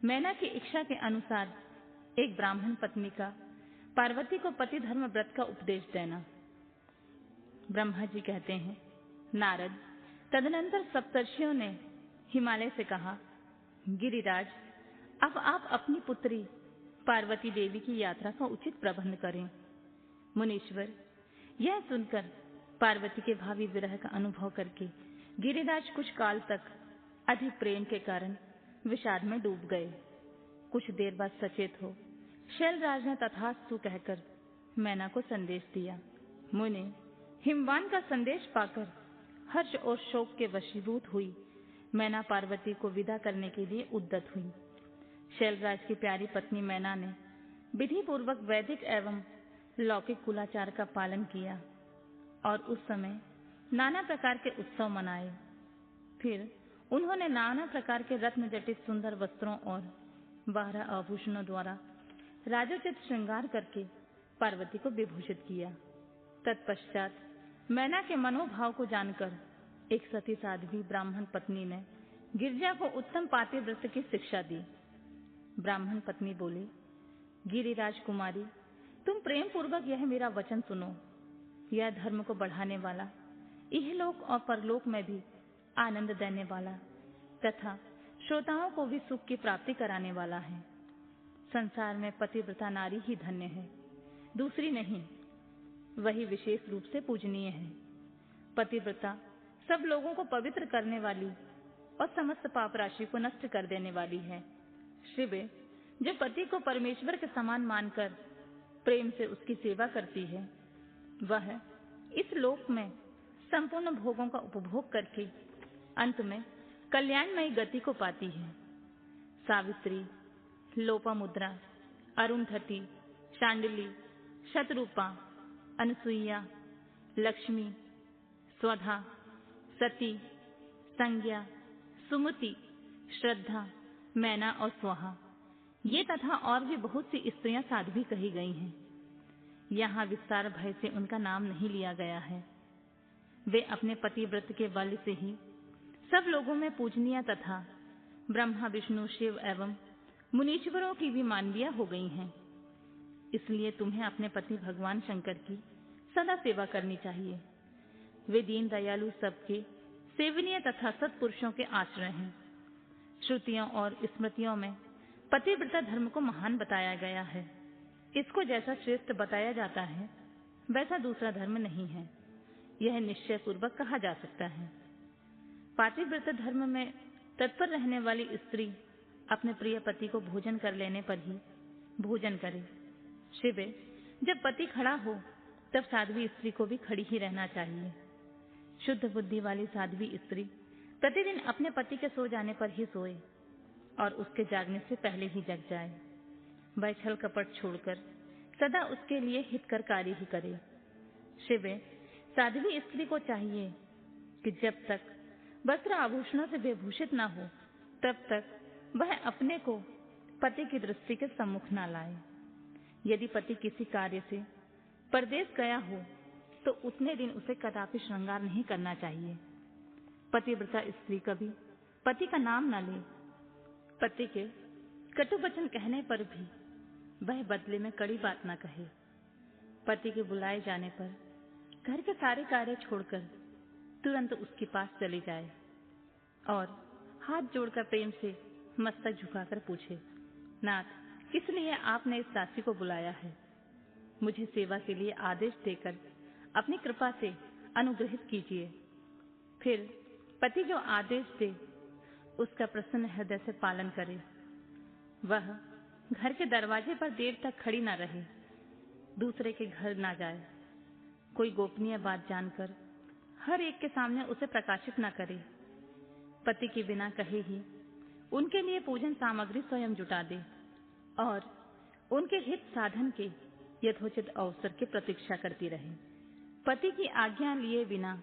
मैना की इच्छा के अनुसार एक ब्राह्मण पत्नी का पार्वती को पति धर्म व्रत का उपदेश देना। ब्रह्मा जी कहते हैं, नारद, तदनंतर सप्तर्षियों ने हिमालय से कहा, गिरिराज, अब आप अपनी पुत्री पार्वती देवी की यात्रा का उचित प्रबंध करें। मुनीश्वर, यह सुनकर पार्वती के भावी विरह का अनुभव करके गिरिराज कुछ काल तक अधिक प्रेम के कारण विषाद में डूब गए। कुछ देर बाद सचेत हो शैलराज ने तथास्तु कहकर मैना को संदेश दिया। मुने हिमवान का संदेश पाकर हर्ष और शोक के वशीभूत हुई मैना पार्वती को विदा करने के लिए उद्यत हुई। शैलराज की प्यारी पत्नी मैना ने विधि पूर्वक वैदिक एवं लौकिक कुलाचार का पालन किया और उस समय नाना प्रकार के उत्सव मनाए। फिर उन्होंने नाना प्रकार के रत्न जटित सुंदर वस्त्रों और 12 आभूषणों द्वारा राजोचित श्रृंगार करके पार्वती को विभूषित किया। तत्पश्चात मैना के मनोभाव को जानकर एक सती साध्वी ब्राह्मण पत्नी ने गिरिजा को उत्तम पातिव्रत की शिक्षा दी। ब्राह्मण पत्नी बोली, गिरिराज कुमारी, तुम प्रेम पूर्वक यह मेरा वचन सुनो। यह धर्म को बढ़ाने वाला, इहलोक और परलोक में भी आनंद देने वाला तथा श्रोताओं को भी सुख की प्राप्ति कराने वाला है। संसार में पतिव्रता नारी ही धन्य है, दूसरी नहीं। वही विशेष रूप से पूजनीय है। पतिव्रता सब लोगों को पवित्र करने वाली और समस्त पाप राशि को नष्ट कर देने वाली है। शिवे, जो पति को परमेश्वर के समान मानकर प्रेम से उसकी सेवा करती है, वह इस लोक में संपूर्ण भोगों का उपभोग करके अंत में कल्याणमयी गति को पाती है। सावित्री, लोपामुद्रा, अरुंधति, शांडिली, शतरूपा, अनसुईया, लक्ष्मी, स्वधा, सती, संज्ञा, सुमति, श्रद्धा, मैना और स्वाहा, ये तथा और भी बहुत सी स्त्रियां साध्वी कही गई हैं। यहाँ विस्तार भय से उनका नाम नहीं लिया गया है। वे अपने पतिव्रत के बल से ही सब लोगों में पूजनीय तथा ब्रह्मा, विष्णु, शिव एवं मुनीश्वरों की भी मानवीय हो गई हैं। इसलिए तुम्हें अपने पति भगवान शंकर की सदा सेवा करनी चाहिए। वे दीन दयालु, सबके सेवनीय तथा सत्पुरुषों के आश्रय हैं। श्रुतियों और स्मृतियों में पतिव्रता धर्म को महान बताया गया है। इसको जैसा श्रेष्ठ बताया जाता है, वैसा दूसरा धर्म नहीं है, यह निश्चय पूर्वक कहा जा सकता है। पातिव्रत धर्म में तत्पर रहने वाली स्त्री अपने प्रिय पति को भोजन कर लेने पर ही भोजन करे। शिवे, जब पति खड़ा हो तब साध्वी स्त्री को भी खड़ी ही रहना चाहिए। शुद्ध बुद्धि वाली साध्वी स्त्री प्रतिदिन अपने पति के सो जाने पर ही सोए और उसके जागने से पहले ही जग जाए। वह छल कपट छोड़कर सदा उसके लिए हितकर कार्य ही करे। शिवे, साध्वी स्त्री को चाहिए कि जब तक वस्त्र आभूषणों से विभूषित न हो तब तक वह अपने को पति की दृष्टि के सम्मुख न लाए। यदि पति किसी कार्य से परदेश गया हो तो उतने दिन उसे कदापि श्रृंगार नहीं करना चाहिए। पतिव्रता स्त्री कभी पति का नाम न ले। पति के कटु वचन कहने पर भी वह बदले में कड़ी बात न कहे। पति के बुलाए जाने पर घर के सारे कार्य छोड़कर तुरंत उसके पास चली जाए और हाथ जोड़कर प्रेम से मस्तक झुकाकर पूछे, नाथ, किस लिए आपने इस दासी को बुलाया है? मुझे सेवा के लिए आदेश देकर अपनी कृपा से अनुग्रहित कीजिए। फिर पति जो आदेश दे उसका प्रसन्न हृदय से पालन करे। वह घर के दरवाजे पर देर तक खड़ी न रहे, दूसरे के घर न जाए, कोई गोपनीय बात जानकर हर एक के सामने उसे प्रकाशित न करे। पति के बिना कहे ही उनके लिए पूजन सामग्री स्वयं जुटा दे और उनके हित साधन के यथोचित अवसर की प्रतीक्षा करती रहे। पति की आज्ञा लिए बिना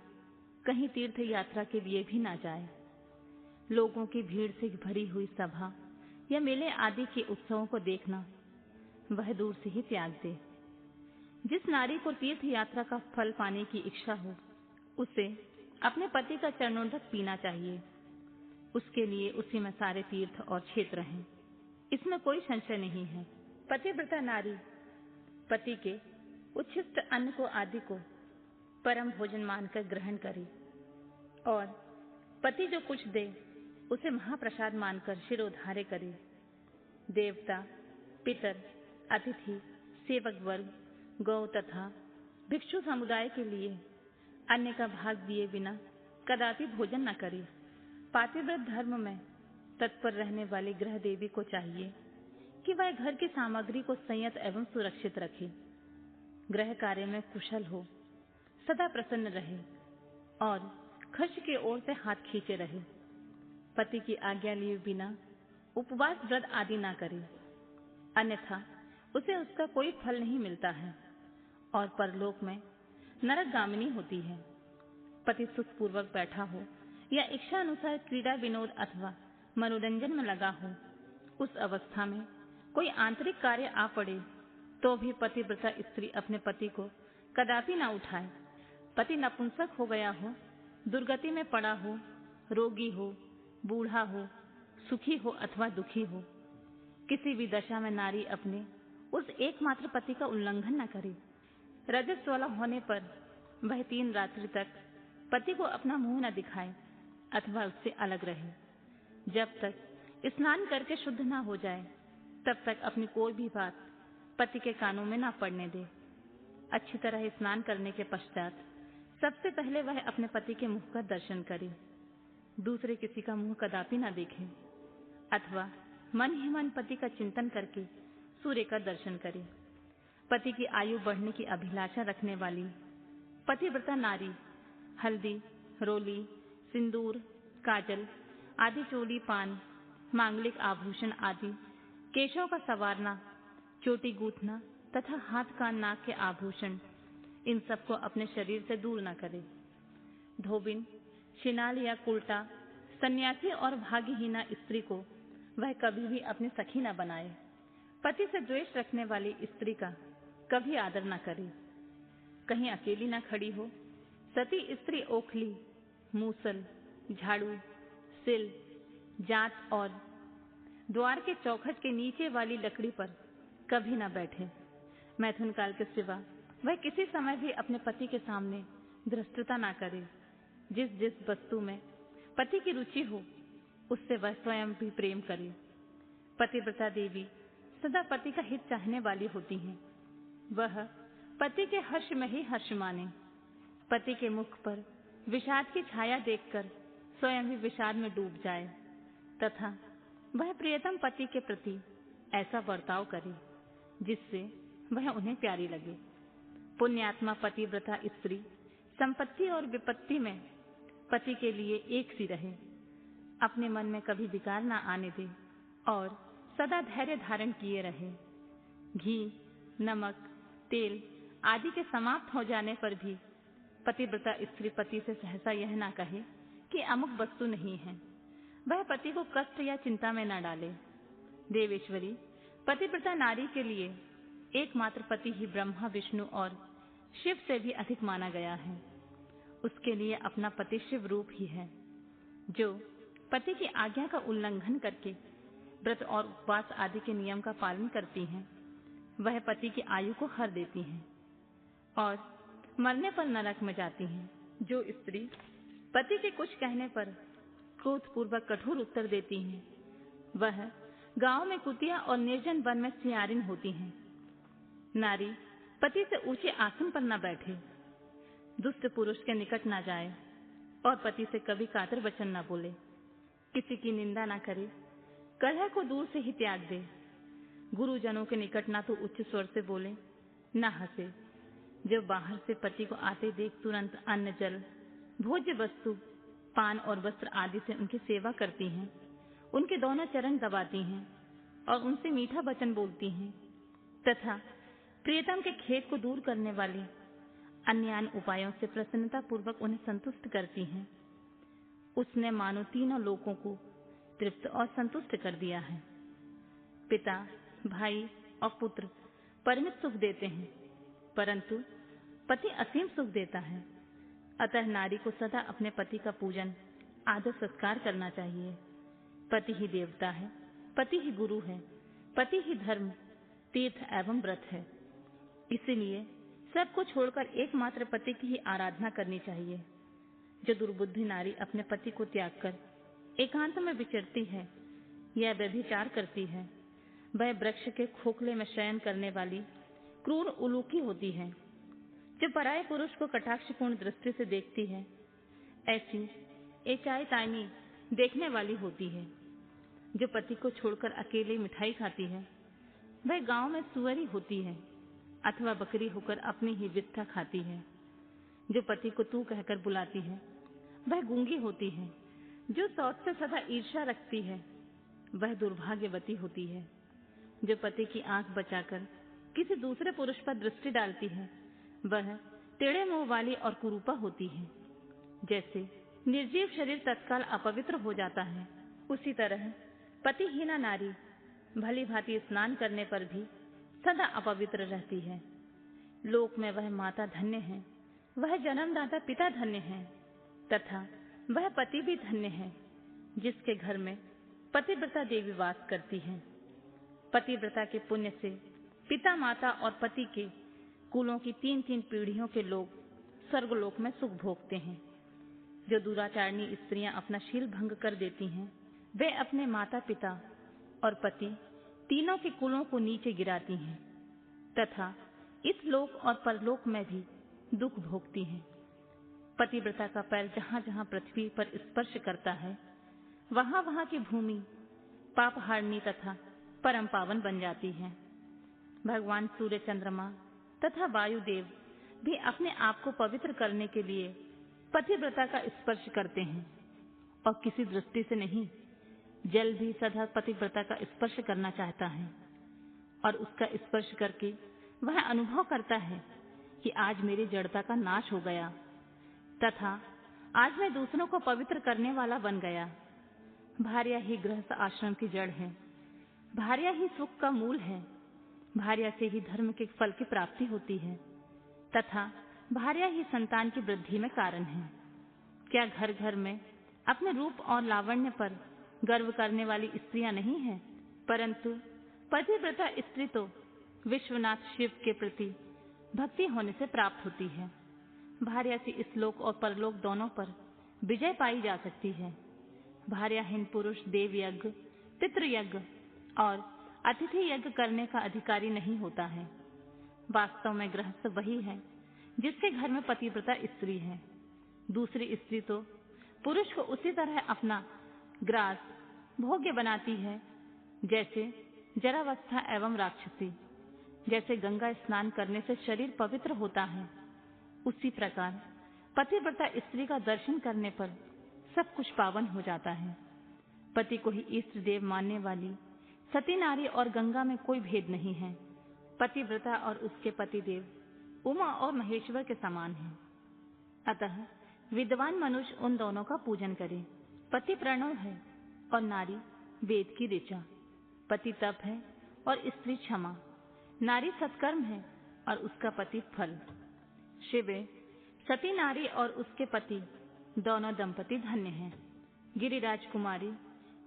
कहीं तीर्थ यात्रा के लिए भी ना जाए। लोगों की भीड़ से भरी हुई सभा या मेले आदि के उत्सवों को देखना वह दूर से ही त्याग दे। जिस नारी को तीर्थ यात्रा का फल पाने की इच्छा हो उसे अपने पति का चरणोदक पीना चाहिए। उसके लिए उसी में सारे तीर्थ और क्षेत्र हैं। इसमें कोई संशय नहीं है। पतिव्रता नारी पति के उच्छिष्ट अन्न को आदि को परम भोजन मानकर ग्रहण करे और पति जो कुछ दे उसे महाप्रसाद मानकर शिरोधार्य करे। देवता, पितर, अतिथि, सेवक वर्ग, गौ तथा भिक्षु समुदाय के लिए अन्य का भाग दिए बिना कदापि भोजन न करे। पातिव्रत धर्म में तत्पर रहने वाली गृह देवी को चाहिए कि वह घर की सामग्री को संयत एवं सुरक्षित रखे, गृह कार्य में कुशल हो, सदा प्रसन्न रहे और खर्च की ओर से हाथ खींचे रहे। पति की आज्ञा लिए बिना उपवास व्रत आदि ना करे, अन्यथा उसे उसका कोई फल नहीं मिलता है और परलोक में नरकगामिनी होती है। पति सुखपूर्वक बैठा हो या इच्छा अनुसार क्रीड़ा विनोद अथवा मनोरंजन में लगा हो, उस अवस्था में कोई आंतरिक कार्य आ पड़े तो भी पतिव्रता स्त्री अपने पति को कदापि न उठाए। पति नपुंसक हो गया हो, दुर्गति में पड़ा हो, रोगी हो, बूढ़ा हो, सुखी हो अथवा दुखी हो, किसी भी दशा में नारी अपने उस एकमात्र पति का उल्लंघन न करे। रजस वाला होने पर वह 3 रात्रि तक पति को अपना मुंह न दिखाए अथवा उससे अलग रहे। जब तक स्नान करके शुद्ध न हो जाए तब तक अपनी कोई भी बात पति के कानों में न पड़ने दे। अच्छी तरह स्नान करने के पश्चात सबसे पहले वह अपने पति के मुख का दर्शन करे, दूसरे किसी का मुंह कदापि न देखे अथवा मन ही मन पति का चिंतन करके सूर्य का दर्शन करे। पति की आयु बढ़ने की अभिलाषा रखने वाली पतिव्रता नारी हल्दी, रोली, सिंदूर, काजल आदि, चोली, पान, मांगलिक आभूषण आदि, केशों का संवारना, चोटी गूंथना तथा हाथ कान नाक के आभूषण, इन सबको अपने शरीर से दूर न करे। धोबिन, शिनाल या कुल्टा, सन्यासी और भाग्यहीना स्त्री को वह कभी भी अपनी सखी न बनाए। पति से द्वेष रखने वाली स्त्री का कभी आदर न करे। कहीं अकेली न खड़ी हो। सती स्त्री ओखली, मूसल, झाड़ू, सिल, जांत और द्वार के चौखट के नीचे वाली लकड़ी पर कभी न बैठे। मैथुन काल के सिवा वह किसी समय भी अपने पति के सामने धृष्टता न करे। जिस जिस वस्तु में पति की रुचि हो उससे वह स्वयं भी प्रेम करे। पतिव्रता देवी सदा पति का हित चाहने वाली होती हैं। वह पति के हर्ष में ही हर्ष माने। पति के मुख पर विषाद की छाया देखकर स्वयं भी विषाद में डूब जाए तथा वह प्रियतम पति के प्रति ऐसा बर्ताव करे जिससे वह उन्हें प्यारी लगे। पुण्यात्मा पतिव्रता स्त्री संपत्ति और विपत्ति में पति के लिए एक सी रहे, अपने मन में कभी विकार न आने दे और सदा धैर्य धारण किए रहे। घी, नमक, तेल आदि के समाप्त हो जाने पर भी पतिव्रता स्त्री पति से सहसा यह ना कहे कि अमुक वस्तु नहीं है। वह पति को कष्ट या चिंता में न डाले। देवेश्वरी पतिव्रता नारी के लिए एकमात्र पति ही ब्रह्मा, विष्णु और शिव से भी अधिक माना गया है। उसके लिए अपना पति शिव रूप ही है। जो पति की आज्ञा का उल्लंघन करके व्रत और उपवास आदि के नियम का पालन करती हैं, वह पति की आयु को हर देती हैं और मरने पर नरक में जाती हैं। जो स्त्री पति के कुछ कहने पर क्रोधपूर्वक कठोर उत्तर देती हैं, वह गांव में कुतिया और निर्जन वन में सियारिन होती हैं। नारी पति से ऊंचे आसन पर न बैठे, दुष्ट पुरुष के निकट न जाए और पति से कभी कातर वचन न बोले, किसी की निंदा न करे, कलह को दूर से ही त्याग दे। गुरुजनों के निकट ना तो उच्च स्वर से बोले, न हंसे। जब बाहर से पति को आते देख तुरंत अन्न, जल, भोज्य वस्तु, पान और वस्त्र आदि से उनकी सेवा करती हैं, उनके दोनों चरण दबाती हैं और उनसे मीठा वचन बोलती हैं तथा प्रियतम के खेद को दूर करने वाली अन्य उपायों से प्रसन्नता पूर्वक उन्हें संतुष्ट करती हैं। उसने मानो तीनों लोगों को तृप्त और संतुष्ट कर दिया है। पिता, भाई और पुत्र परिमित सुख देते हैं, परंतु पति असीम सुख देता है। अतः नारी को सदा अपने पति का पूजन, आदर, सत्कार करना चाहिए। पति ही देवता है, पति ही गुरु है, पति ही धर्म, तीर्थ एवं व्रत है। इसीलिए सबको छोड़कर एकमात्र पति की ही आराधना करनी चाहिए। जो दुर्बुद्धि नारी अपने पति को त्याग कर एकांत में विचरती है या व्यभिचार करती है, वह वृक्ष के खोखले में शयन करने वाली क्रूर उलूकी होती है। जो पराये पुरुष को कटाक्षपूर्ण दृष्टि से देखती है, ऐसी एचाई ताइनी देखने वाली होती है। जो पति को छोड़कर अकेले मिठाई खाती है, वह गांव में सुअरी होती है अथवा बकरी होकर अपनी ही वित्था खाती है। जो पति को तू कहकर बुलाती है, वह गूंगी होती है। जो सौत से सदा ईर्ष्या रखती है, वह दुर्भाग्यवती होती है। जो पति की आंख बचाकर किसी दूसरे पुरुष पर दृष्टि डालती है, वह टेढ़े मुंह वाली और कुरूपा होती है। जैसे निर्जीव शरीर तत्काल अपवित्र हो जाता है, उसी तरह पतिहीना नारी भली भांति स्नान करने पर भी सदा अपवित्र रहती है। लोक में वह माता धन्य है, वह जन्मदाता पिता धन्य है, तथा वह पति भी धन्य है जिसके घर में पतिव्रता देवी वास करती है। पतिव्रता के पुण्य से पिता, माता और पति के कुलों की 3-3 पीढ़ियों के लोग स्वर्गलोक में सुख भोगते हैं। जो दुराचारणी स्त्रियां अपना शील भंग कर देती हैं, वे अपने माता पिता और पति तीनों के कुलों को नीचे गिराती हैं तथा इस लोक और परलोक में भी दुख भोगती हैं। पतिव्रता का पैर जहां जहां पृथ्वी पर स्पर्श करता है, वहां वहां की भूमि पापहारिणी तथा परम पावन बन जाती है। भगवान सूर्य, चंद्रमा तथा वायुदेव भी अपने आप को पवित्र करने के लिए पतिव्रता का स्पर्श करते हैं और किसी दृष्टि से नहीं। जल भी सदा पतिव्रता का स्पर्श करना चाहता है और उसका स्पर्श करके वह अनुभव करता है कि आज मेरी जड़ता का नाश हो गया तथा आज मैं दूसरों को पवित्र करने वाला बन गया। भार्या ही गृहस्थ आश्रम की जड़ है, भार्या ही सुख का मूल है, भार्या से ही धर्म के फल की प्राप्ति होती है तथा भार्या ही संतान की वृद्धि में कारण है। क्या घर घर में अपने रूप और लावण्य पर गर्व करने वाली स्त्रियां नहीं हैं, परंतु पतिव्रता स्त्री तो विश्वनाथ शिव के प्रति भक्ति होने से प्राप्त होती है। भार्या से इस लोक और परलोक दोनों पर विजय पाई जा सकती है। भार्याहीन पुरुष देव यज्ञ, पितृ यज्ञ और अतिथि यज्ञ करने का अधिकारी नहीं होता है। वास्तव में गृहस्थ वही है जिसके घर में पतिव्रता स्त्री है। दूसरी स्त्री तो पुरुष को उसी तरह अपना ग्रास भोग्य बनाती है जैसे जरावस्था एवं राक्षसी। जैसे गंगा स्नान करने से शरीर पवित्र होता है, उसी प्रकार पतिव्रता स्त्री का दर्शन करने पर सब कुछ पावन हो जाता है। पति को ही इष्ट देव मानने वाली सती नारी और गंगा में कोई भेद नहीं है। पतिव्रता और उसके पतिदेव उमा और महेश्वर के समान हैं। अतः विद्वान मनुष्य उन दोनों का पूजन करे। पति प्रणव है और नारी वेद की ऋचा। पति तप है और स्त्री क्षमा। नारी सत्कर्म है और उसका पति फल। शिवे, सती नारी और उसके पति दोनों दंपति धन्य हैं। गिरिराज कुमारी,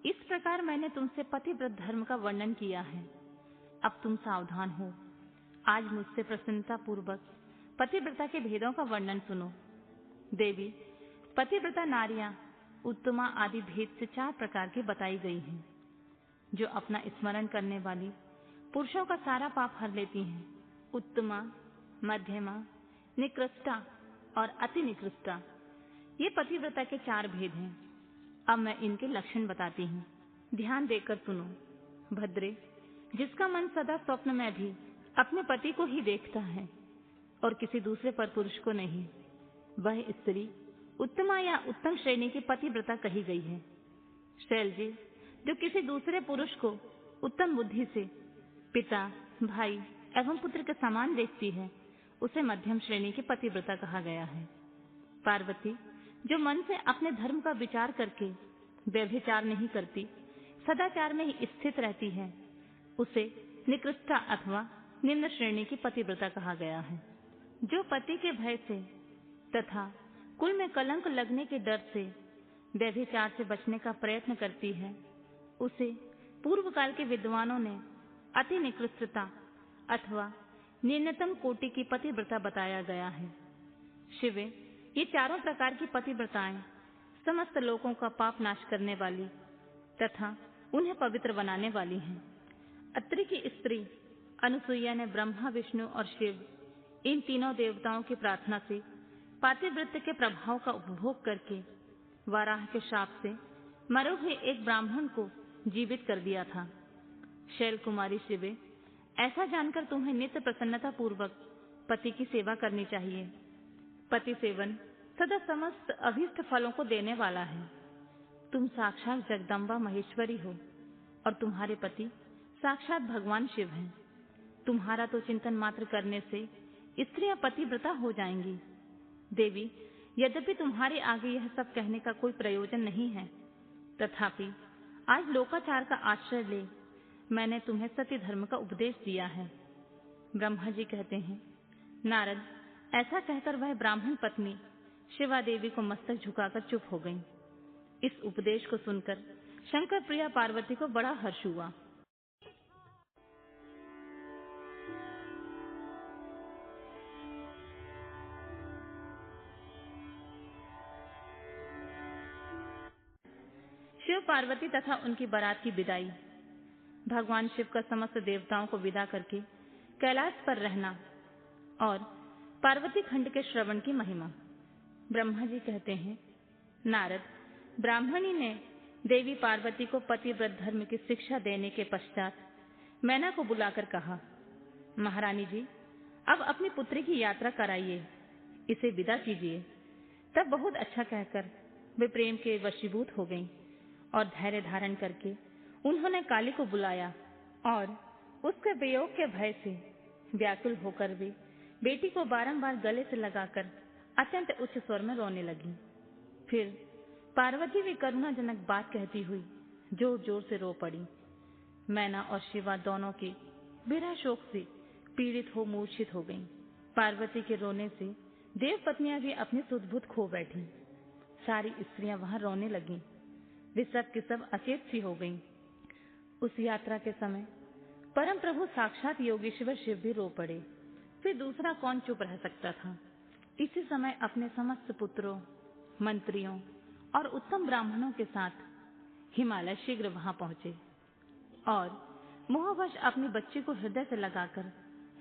इस प्रकार मैंने तुमसे पतिव्रत धर्म का वर्णन किया है। अब तुम सावधान हो। आज मुझसे प्रसन्नता पूर्वक पतिव्रता के भेदों का वर्णन सुनो। देवी, पतिव्रता नारियां उत्तमा आदि भेद से 4 प्रकार की बताई गई हैं, जो अपना स्मरण करने वाली पुरुषों का सारा पाप हर लेती हैं। उत्तमा, मध्यमा, निकृष्टा और अति निकृष्टा, ये पतिव्रता के 4 भेद हैं। अब मैं इनके लक्षण बताती हूँ, ध्यान देकर सुनो। भद्रे, जिसका मन सदा स्वप्न में भी अपने पति को ही देखता है और किसी दूसरे पर पुरुष को नहीं, वह स्त्री उत्तमा या उत्तम श्रेणी की पतिव्रता कही गई है। शैलजी, जो किसी दूसरे पुरुष को उत्तम बुद्धि से पिता, भाई एवं पुत्र के समान देखती है, उसे मध्यम श्रेणी की पतिव्रता कहा गया है। पार्वती, जो मन से अपने धर्म का विचार करके व्यभिचार नहीं करती, सदाचार में ही स्थित रहती है, उसे निकृष्टा अथवा निम्न श्रेणी की पतिव्रता कहा गया है। जो पति के भय से तथा कुल में कलंक लगने के डर से व्यभिचार से बचने का प्रयत्न करती है, उसे पूर्व काल के विद्वानों ने अति निकृष्टता अथवा न्यूनतम कोटि की पतिव्रता बताया गया है। शिवे, ये चारों प्रकार की पतिव्रताएं समस्त लोगों का पाप नाश करने वाली तथा उन्हें पवित्र बनाने वाली हैं। अत्रि की स्त्री अनुसुईया ने ब्रह्मा, विष्णु और शिव इन तीनों देवताओं की प्रार्थना से पातिव्रत्य के प्रभाव का उपभोग करके वाराह के शाप से मरे हुए एक ब्राह्मण को जीवित कर दिया था। शैल कुमारी शिवे, ऐसा जानकर तुम्हें नित्य प्रसन्नता पूर्वक पति की सेवा करनी चाहिए। पति सेवन सदा समस्त अभीष्ट फलों को देने वाला है। तुम साक्षात जगदम्बा महेश्वरी हो और तुम्हारे पति साक्षात भगवान शिव हैं। तुम्हारा तो चिंतन मात्र करने से स्त्रियां पतिव्रता हो जाएंगी। देवी, यद्यपि तुम्हारे आगे यह सब कहने का कोई प्रयोजन नहीं है, तथापि आज लोकाचार का आश्रय ले मैंने तुम्हें सत्य धर्म का उपदेश दिया है। ब्रह्मा जी कहते हैं, नारद, ऐसा कहकर वह ब्राह्मण पत्नी शिवा देवी को मस्तक झुकाकर चुप हो गई। इस उपदेश को सुनकर शंकर प्रिया पार्वती को बड़ा हर्ष हुआ। शिव पार्वती तथा उनकी बारात की विदाई। भगवान शिव का समस्त देवताओं को विदा करके कैलाश पर रहना और पार्वती खंड के श्रवण की महिमा। ब्रह्मा जी कहते हैं, नारद, ब्राह्मणी ने देवी पार्वती को पतिव्रत धर्म की शिक्षा देने के पश्चात मैना को बुलाकर कहा, महारानी जी, अब अपनी पुत्री की यात्रा कराइए, इसे विदा कीजिए। तब बहुत अच्छा कहकर वे प्रेम के वशीभूत हो गईं और धैर्य धारण करके उन्होंने काली को बुलाया और उसके वियोग के भय से व्याकुल होकर वे बेटी को बारंबार गले से लगाकर अत्यंत उच्च स्वर में रोने लगी। फिर पार्वती भी करुणाजनक बात कहती हुई जोर जोर से रो पड़ी। मैना और शिवा दोनों की विरह शोक से पीड़ित हो मूर्छित हो गईं। पार्वती के रोने से देव पत्नियां भी अपनी सुध-बुध खो बैठी। सारी स्त्रियां वहां रोने लगीं। वे सब की सब अचेत सी हो गईं। उस यात्रा के समय परम प्रभु साक्षात योगेश्वर शिव भी रो पड़े। फिर दूसरा कौन चुप रह सकता था। इसी समय अपने समस्त पुत्रों, मंत्रियों और उत्तम ब्राह्मणों के साथ हिमालय शीघ्र वहां पहुंचे और मोहवश अपनी बच्ची को हृदय से लगाकर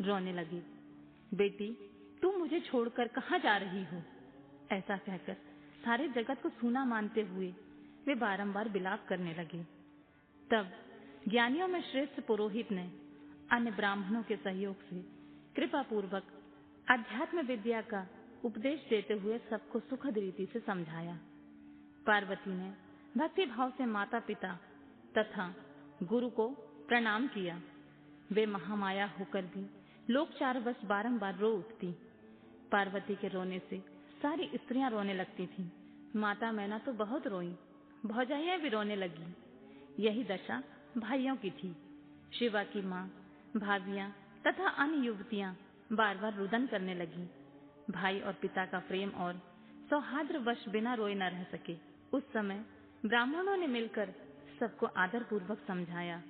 रोने लगी। बेटी, तुम मुझे छोड़कर कहाँ जा रही हो? ऐसा कहकर सारे जगत को सूना मानते हुए वे बारंबार विलाप करने लगे। तब ज्ञानियों में श्रेष्ठ पुरोहित ने अन्य ब्राह्मणों के सहयोग से कृपा पूर्वक अध्यात्म विद्या का उपदेश देते हुए सबको सुखद रीति से समझाया। पार्वती ने भक्ति भाव से माता पिता तथा गुरु को प्रणाम किया। वे महामाया होकर भी लोकचारवश बारंबार रो उठती। पार्वती के रोने से सारी स्त्रियां रोने लगती थीं। माता मैना तो बहुत रोई, भौजाइयां भी रोने लगी। यही दशा भाइयों की थी। शिवा की माँ, भाभियां तथा अन्य युवतियां बार बार रुदन करने लगी। भाई और पिता का प्रेम और सौहार्द्रवश बिना रोए न रह सके। उस समय ब्राह्मणों ने मिलकर सबको आदर पूर्वक समझाया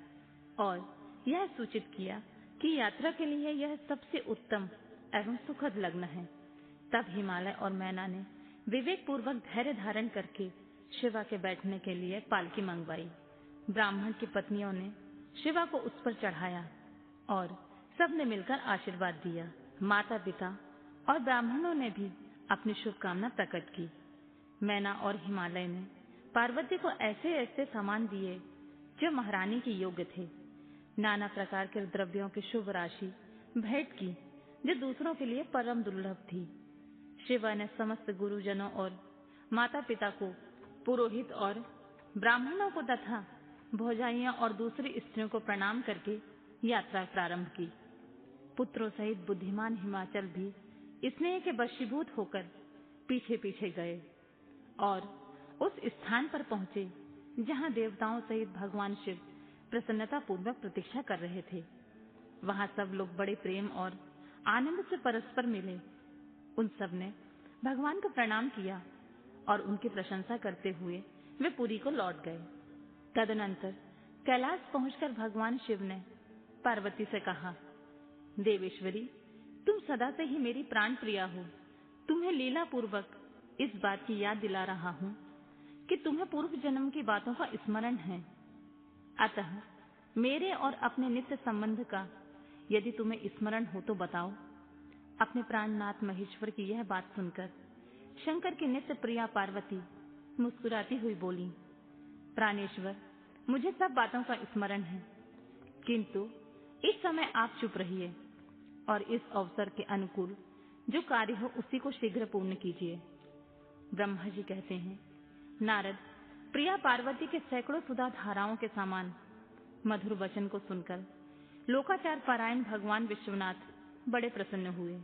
और यह सूचित किया कि यात्रा के लिए यह सबसे उत्तम एवं सुखद लग्न है। तब हिमालय और मैना ने विवेक पूर्वक धैर्य धारण करके शिवा के बैठने के लिए पालकी मंगवाई। ब्राह्मण की पत्नियों ने शिवा को उस पर चढ़ाया और सबने मिलकर आशीर्वाद दिया। माता पिता और ब्राह्मणों ने भी अपनी शुभकामना प्रकट की। मैना और हिमालय ने पार्वती को ऐसे ऐसे सामान दिए जो महारानी के योग्य थे। नाना प्रकार के द्रव्यों की शुभ राशि भेंट की जो दूसरों के लिए परम दुर्लभ थी। शिवा ने समस्त गुरुजनों और माता पिता को, पुरोहित और ब्राह्मणों को तथा भौजाइयों और दूसरी स्त्रियों को प्रणाम करके यात्रा प्रारंभ की। पुत्रों सहित बुद्धिमान हिमाचल भी स्नेह के वशीभूत होकर पीछे पीछे गए और उस स्थान पर पहुंचे जहां देवताओं सहित भगवान शिव प्रसन्नता पूर्वक प्रतीक्षा कर रहे थे। वहां सब लोग बड़े प्रेम और आनंद से परस्पर मिले। उन सब ने भगवान को प्रणाम किया और उनकी प्रशंसा करते हुए वे पुरी को लौट गए। तदनंतर कैलाश पहुंचकर भगवान शिव ने पार्वती से कहा, देवेश्वरी, तुम सदा से ही मेरी प्राण प्रिया हो। तुम्हें लीला पूर्वक इस बात की याद दिला रहा हूं कि तुम्हें पूर्व जन्म की बातों का स्मरण है। अतः मेरे और अपने नित्य संबंध का यदि तुम्हें स्मरण हो तो बताओ। अपने प्राणनाथ महेश्वर की यह बात सुनकर शंकर की नित्य प्रिया पार्वती मुस्कुराती हुई बोली, प्राणेश्वर, मुझे सब बातों का स्मरण है, किंतु इस समय आप चुप रहिए और इस अवसर के अनुकूल जो कार्य हो उसी को शीघ्र पूर्ण कीजिए। ब्रह्मा जी कहते हैं, नारद, प्रिया पार्वती के सैकड़ों सुधा धाराओं के समान मधुर वचन को सुनकर लोकाचार पारायण भगवान विश्वनाथ बड़े प्रसन्न हुए।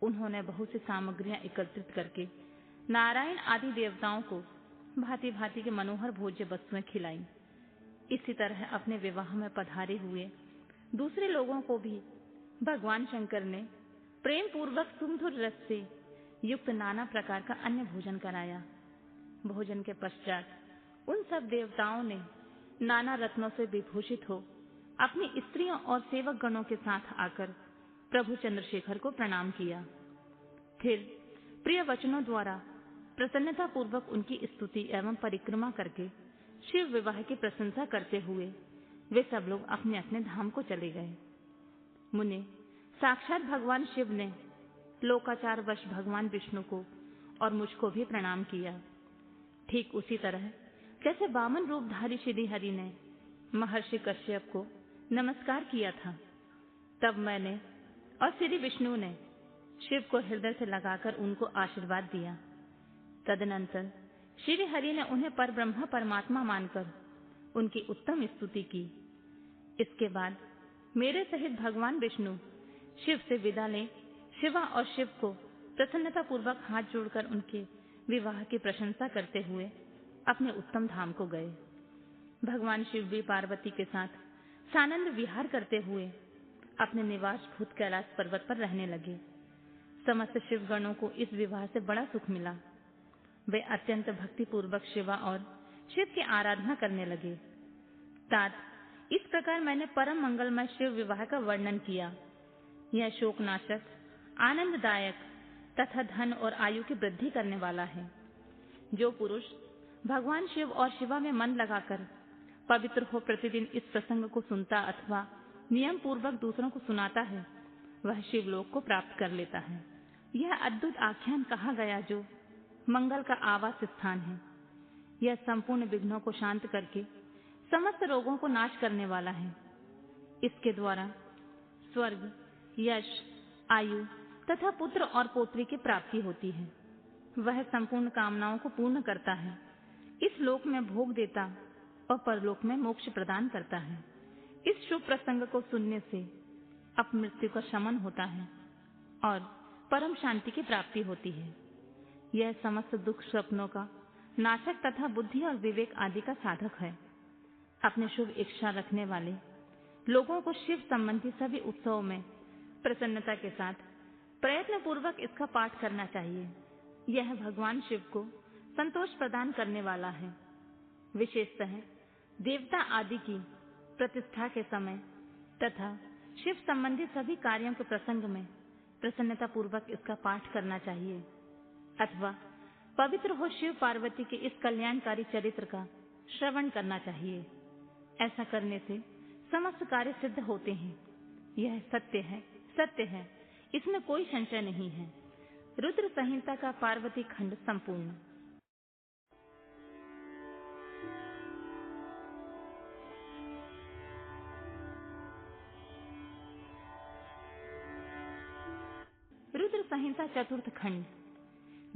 उन्होंने बहुत सी सामग्रियां एकत्रित करके नारायण आदि देवताओं को भांति भांति के मनोहर भोज्य वस्तुएं खिलाई। इसी तरह अपने विवाह में पधारे हुए दूसरे लोगों को भी भगवान शंकर ने प्रेम पूर्वक सुमधुर रस से युक्त नाना प्रकार का अन्य भोजन कराया। भोजन के पश्चात उन सब देवताओं ने नाना रत्नों से विभूषित हो अपनी स्त्रियों और सेवक गणों के साथ आकर प्रभु चंद्रशेखर को प्रणाम किया। फिर प्रिय वचनों द्वारा प्रसन्नता पूर्वक उनकी स्तुति एवं परिक्रमा करके शिव विवाह की प्रशंसा करते हुए वे सब लोग अपने अपने धाम को चले गए। मुने, साक्षात भगवान शिव ने लोकाचार वश भगवान विष्णु को और मुझको भी प्रणाम किया। ठीक उसी तरह जैसे वामन रूपधारी श्री हरि ने महर्षि कश्यप को नमस्कार किया था, तब मैंने और श्री विष्णु ने शिव को हृदय से लगाकर उनको आशीर्वाद दिया। तदनंतर श्री हरि ने उन्हें परब्रह्म परमात्मा मानकर उनकी उत्तम स्तुति की। इसके बाद मेरे सहित भगवान विष्णु शिव से विदा ले शिवा और शिव को प्रसन्नता पूर्वक हाथ जोड़कर उनके विवाह की प्रशंसा करते हुए अपने उत्तम धाम को गए। भगवान शिव भी पार्वती के साथ सानंद विहार करते हुए अपने निवास भूत कैलाश पर्वत पर रहने लगे। समस्त शिवगणों को इस विवाह से बड़ा सुख मिला। वे अत्यंत भक्ति पूर्वक शिवा और शिव की आराधना करने लगे। तात, इस प्रकार मैंने परम मंगलमय शिव विवाह का वर्णन किया। यह शोकनाशक, आनंददायक तथा धन और आयु की वृद्धि करने वाला है। जो पुरुष भगवान शिव और शिवा में मन लगाकर पवित्र हो प्रतिदिन इस प्रसंग को सुनता अथवा नियम पूर्वक दूसरों को सुनाता है, वह शिवलोक को प्राप्त कर लेता है। यह अद्भुत आख्यान कहा गया जो मंगल का आवास स्थान है। यह संपूर्ण विघ्नों को शांत करके समस्त रोगों को नाश करने वाला है। इसके द्वारा स्वर्ग, यश, आयु तथा पुत्र और पौत्री की प्राप्ति होती है। वह संपूर्ण कामनाओं को पूर्ण करता है, इस लोक में भोग देता और परलोक में मोक्ष प्रदान करता है। इस शुभ प्रसंग को सुनने से अपमृत्यु का शमन होता है और परम शांति की प्राप्ति होती है। यह समस्त दुख स्वप्नों का नाशक तथा बुद्धि और विवेक आदि का साधक है। अपने शुभ इच्छा रखने वाले लोगों को शिव संबंधी सभी उत्सवों में प्रसन्नता के साथ प्रयत्न पूर्वक इसका पाठ करना चाहिए। यह भगवान शिव को संतोष प्रदान करने वाला है। विशेषतः देवता आदि की प्रतिष्ठा के समय तथा शिव संबंधी सभी कार्यों के प्रसंग में प्रसन्नता पूर्वक इसका पाठ करना चाहिए अथवा पवित्र हो शिव पार्वती के इस कल्याणकारी चरित्र का श्रवण करना चाहिए। ऐसा करने से समस्त कार्य सिद्ध होते हैं। यह सत्य है, सत्य है, इसमें कोई संशय नहीं है। रुद्र संहिता का पार्वती खंड संपूर्ण। रुद्र संहिता चतुर्थ खंड।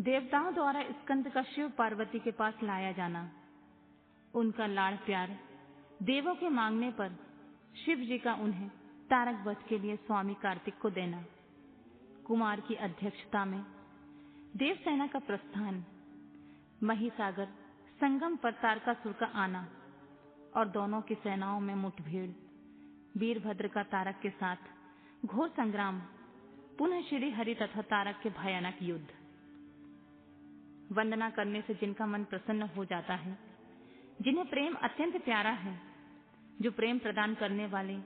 देवताओं द्वारा स्कंद का शिव पार्वती के पास लाया जाना। उनका लाड़ प्यार देवों के मांगने पर शिव जी का उन्हें तारक वध के लिए स्वामी कार्तिक को देना। कुमार की अध्यक्षता में देवसेना का प्रस्थान, महिसागर संगम पर तारकासुर का आना और दोनों की सेनाओं में मुठभेड़, वीरभद्र का तारक के साथ घोर संग्राम, पुनः श्री हरि तथा तारक के भयानक युद्ध। वंदना करने से जिनका मन प्रसन्न हो जाता है, जिन्हें प्रेम अत्यंत प्यारा है, जो प्रेम प्रदान करने वाले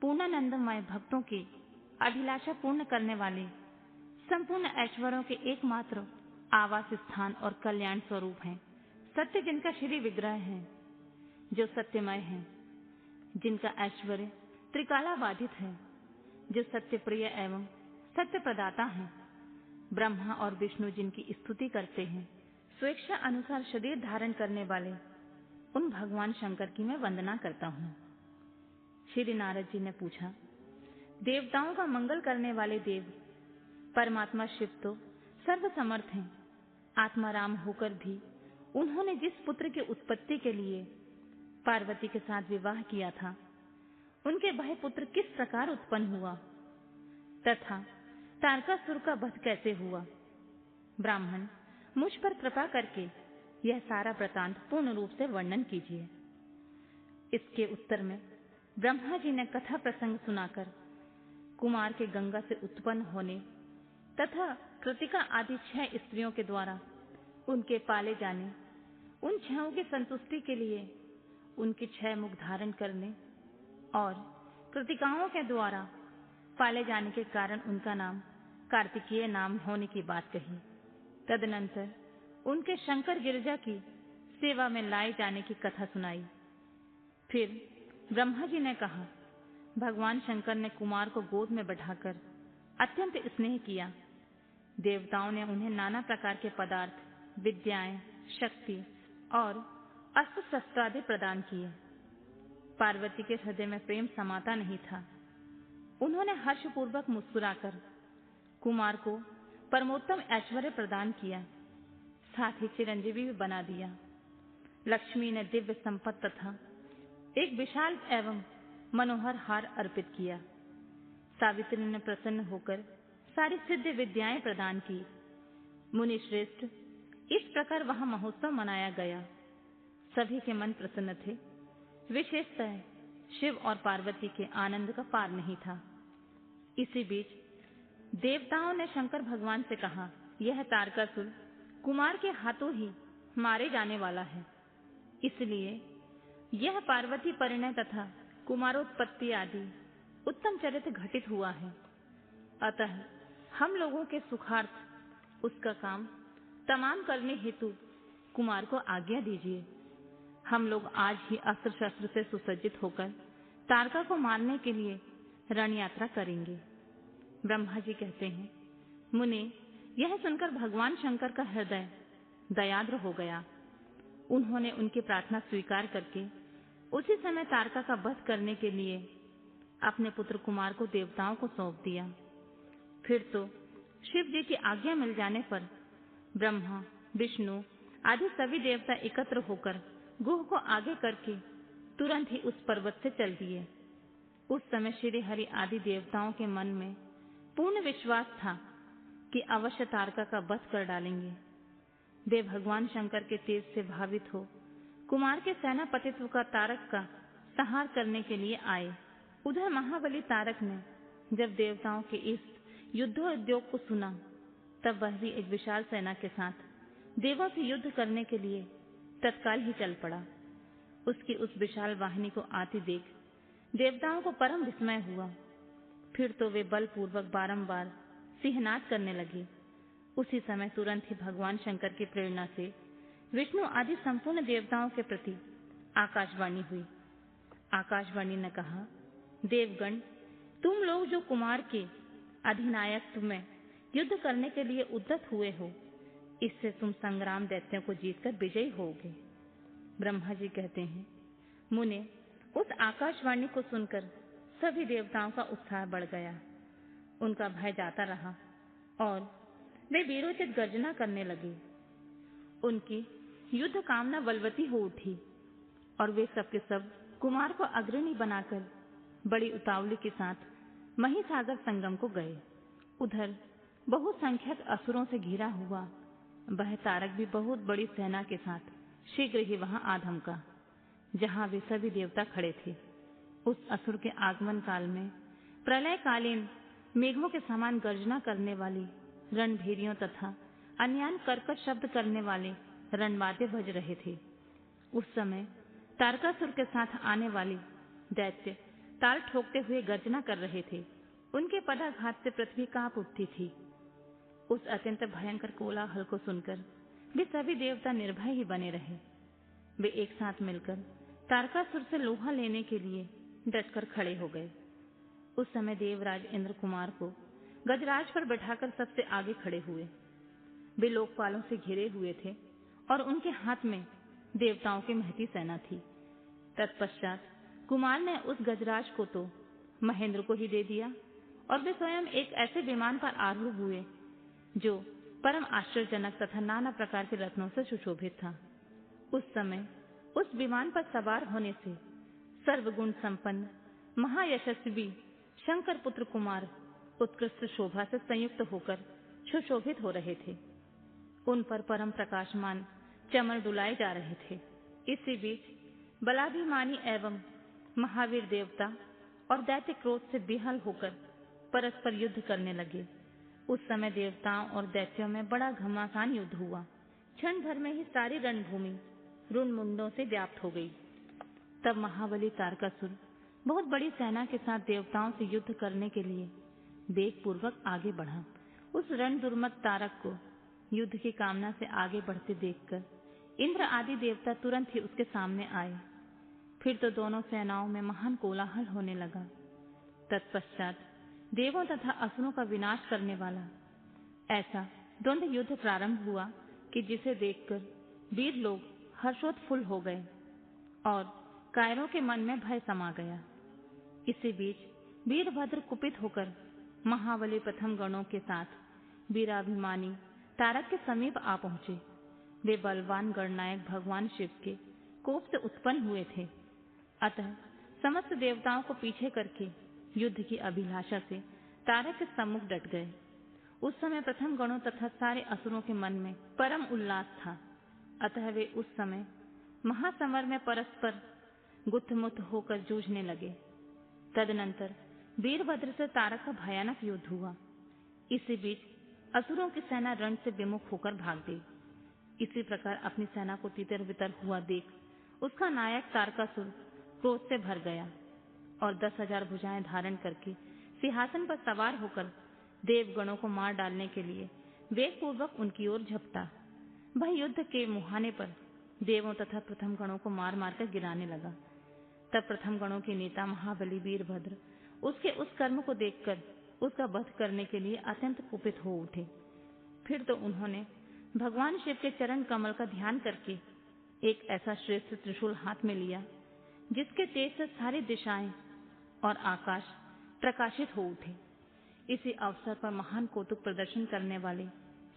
पूर्णानंदमय भक्तों की अभिलाषा पूर्ण करने वाले संपूर्ण ऐश्वर्यों के एकमात्र आवास स्थान और कल्याण स्वरूप हैं। सत्य जिनका श्री विग्रह है, जो सत्यमय है, जिनका ऐश्वर्य त्रिकाला बाधित है, जो सत्य प्रिय एवं सत्य प्रदाता है। ब्रह्मा और विष्णु जिनकी स्तुति करते हैं, स्वेच्छा अनुसार शरीर धारण करने वाले उन भगवान शंकर की मैं वंदना करता हूँ। श्री नारद जी ने पूछा, देवताओं का मंगल करने वाले देव परमात्मा शिव तो सर्वसमर्थ हैं। आत्माराम होकर भी उन्होंने जिस पुत्र की उत्पत्ति के लिए पार्वती के साथ विवाह किया था, उनके वह पुत्र किस प्रकार उत्पन्न हुआ तथा तारकासुर का वध कैसे हुआ। ब्राह्मण, मुझ पर कृपा करके यह सारा वृतांत पूर्ण रूप से वर्णन कीजिए। इसके उत्तर में ब्रह्मा जी ने कथा प्रसंग सुनाकर कुमार के गंगा से उत्पन्न होने तथा कृतिका आदि 6 स्त्रियों के द्वारा उनके पाले जाने, उन 6 की संतुष्टि के लिए उनके 6 मुख धारण करने और कृतिकाओं के द्वारा पाले जाने के कारण उनका नाम कार्तिकेय नाम होने की बात कही। तदनंतर उनके शंकर गिरिजा की सेवा में लाए जाने की कथा सुनाई। फिर ब्रह्मा जी ने कहा, भगवान शंकर ने कुमार को गोद में बैठाकर अत्यंत स्नेह किया। देवताओं ने उन्हें नाना प्रकार के पदार्थ, विद्याएं, शक्ति और अस्त्र शस्त्र आदि प्रदान किए। पार्वती के हृदय में प्रेम समाता नहीं था। उन्होंने हर्षपूर्वक मुस्कुराकर कुमार को परमोत्तम ऐश्वर्य प्रदान किया, साथ ही चिरंजीवी भी बना दिया। लक्ष्मी ने दिव्य संपत्ति तथा एक विशाल एवं मनोहर हार अर्पित किया। सावित्री ने प्रसन्न होकर सारी सिद्ध विद्याएं प्रदान की। मुनि श्रेष्ठ, इस प्रकार वहां महोत्सव मनाया गया। सभी के मन प्रसन्न थे। विशेषतः शिव और पार्वती के आनंद का पार नहीं था। इसी बीच देवताओं ने शंकर भगवान से कहा, यह तारकासुर कुमार के हाथों ही मारे जाने वाला है, इसलिए यह पार्वती परिणय तथा कुमारोत्पत्ति आदि उत्तम चरित्र घटित हुआ है। अतः हम लोगों के सुखार्थ उसका काम तमाम करने हेतु कुमार को आज्ञा दीजिए। हम लोग आज ही अस्त्र शस्त्र से सुसज्जित होकर तारका को मारने के लिए रण यात्रा करेंगे। ब्रह्मा जी कहते हैं, मुने, यह सुनकर भगवान शंकर का हृदय दयाद्र हो गया। उन्होंने उनकी प्रार्थना स्वीकार करके उसी समय तारका का वध करने के लिए अपने पुत्र कुमार को देवताओं को सौंप दिया। फिर तो शिव जी की आज्ञा मिल जाने पर ब्रह्मा, विष्णु आदि सभी देवता एकत्र होकर गुह को आगे करके तुरंत ही उस पर्वत से चल दिए। उस समय श्री हरि आदि देवताओं के मन में पूर्ण विश्वास था कि अवश्य तारका का वध कर डालेंगे। वे भगवान शंकर के तेज से भावित हो कुमार के सेनापतित्व का तारक का संहार करने के लिए आए। उधर महाबली तारक ने जब देवताओं के इस युद्धोद्योग को सुना, तब वह भी एक विशाल सेना के साथ देवों से युद्ध करने के लिए तत्काल ही चल पड़ा। उसकी उस विशाल वाहिनी को आती देख देवताओं को परम विस्मय हुआ। फिर तो वे बलपूर्वक बारंबार सिंहनाद करने लगे। उसी समय तुरंत ही भगवान शंकर की प्रेरणा से विष्णु आदि संपूर्ण देवताओं के प्रति आकाशवाणी हुई। आकाशवाणी ने कहा, देवगण, तुम लोग जो कुमार के अधिनायकत्व में युद्ध करने के लिए उद्यत हुए हो, इससे तुम संग्राम दैत्यों को जीतकर विजयी होगे। ब्रह्मा जी कहते हैं, मुने, उस आकाशवाणी को सुनकर सभी देवताओं का उत्साह बढ़ गया। उनका भय जाता रहा और वे वीरोचित गर्जना करने लगे। उनकी युद्ध कामना बलवती हो उठी और वे सबके सब कुमार को अग्रणी बनाकर बड़ी उतावली के साथ महिसागर संगम को गए। उधर बहुसंख्यक असुरों से घिरा हुआ वह तारक भी बहुत बड़ी सेना के साथ शीघ्र ही वहां आ धमका, जहां वे सभी देवता खड़े थे। उस असुर के आगमन काल में प्रलयकालीन मेघों के समान गर्जना करने वाली रणभेरियों तथा अन्यान कर्कश शब्द करने वाले रणवाद्य बज रहे थे। उस समय तारकासुर के साथ आने वाले दैत्य ताल ठोकते हुए गर्जना कर रहे थे। उनके पदाघात से पृथ्वी कांप उठती थी। उस अत्यंत भयंकर कोलाहल को सुनकर वे सभी देवता निर्भय ही बने रहे। वे एक साथ मिलकर तारकासुर से लोहा लेने के लिए डटकर खड़े हो गए। उस समय देवराज इंद्र कुमार को गजराज पर बैठाकर सबसे आगे खड़े हुए। वे लोकपालों से घिरे हुए थे और उनके हाथ में देवताओं की महती सेना थी। तत्पश्चात कुमार ने उस गजराज को तो महेंद्र को ही दे दिया और वे स्वयं एक ऐसे विमान पर आरूढ़ हुए जो परम आश्चर्यजनक तथा नाना प्रकार के रत्नों से सुशोभित था। उस समय उस विमान पर सवार होने से सर्वगुण संपन्न महायशस्वी शंकर पुत्र कुमार उत्कृष्ट शोभा से संयुक्त होकर सुशोभित हो रहे थे। उन पर परम प्रकाशमान चमर डुलाए जा रहे थे। इसी बीच बलाभिमानी एवं महावीर देवता और दैत्य क्रोध से विहल होकर परस्पर युद्ध करने लगे। उस समय देवताओं और दैत्यों में बड़ा घमासान युद्ध हुआ। क्षण भर में ही सारी रणभूमि रुण मुंडों से व्याप्त हो गई। तब महाबली तारकासुर बहुत बड़ी सेना के साथ देवताओं से युद्ध करने के लिए वेग पूर्वक आगे बढ़ा। उस रण दुर्मत तारक को युद्ध की कामना से आगे बढ़ते देखकर इंद्र आदि देवता तुरंत ही उसके सामने आए। फिर तो दोनों सेनाओं में महान कोलाहल होने लगा। तत्पश्चात देवों तथा असुरों का विनाश करने वाला ऐसा द्वंद्व युद्ध प्रारंभ हुआ कि जिसे देखकर वीर लोग हर्षोत्फुल्ल हो गए और कायरों के मन में भय समा गया। इसी बीच वीरभद्र कुपित होकर महाबली प्रथम गणों के साथ वीराभिमानी तारक के समीप आ पहुंचे। वे बलवान गणनायक भगवान शिव के कोप से उत्पन्न हुए थे। अतः समस्त देवताओं को पीछे करके युद्ध की अभिलाषा से तारक के सम्मुख डट गए। उस समय प्रथम गणों तथा सारे असुरों के मन में परम उल्लास था। अतः वे उस समय महासमर में परस्पर गुत्थमुत्थ होकर जूझने लगे। तदनंतर वीरभद्र से तारक का भयानक युद्ध हुआ। इसी बीच असुरों की सेना रण से विमुख होकर भाग गई। इसी प्रकार अपनी सेना को तितर बितर हुआ देख उसका नायक तारकासुर क्रोध से भर गया और 10,000 भुजाएं धारण करके सिंहासन पर सवार होकर देवगणों को मार डालने के लिए वेग पूर्वक उनकी ओर झपटा। वह युद्ध के मुहाने पर देवों तथा प्रथम गणों को मार मारकर गिराने लगा। तब प्रथम गणों के नेता महाबली वीरभद्र उसके उस कर्म को देखकर उसका वध करने के लिए अत्यंत कुपित हो उठे। फिर तो उन्होंने भगवान शिव के चरण कमल का ध्यान करके एक ऐसा श्रेष्ठ त्रिशूल हाथ में लिया जिसके तेज से सारी दिशाएं और आकाश प्रकाशित हो उठे। इसी अवसर पर महान कौतुक प्रदर्शन करने वाले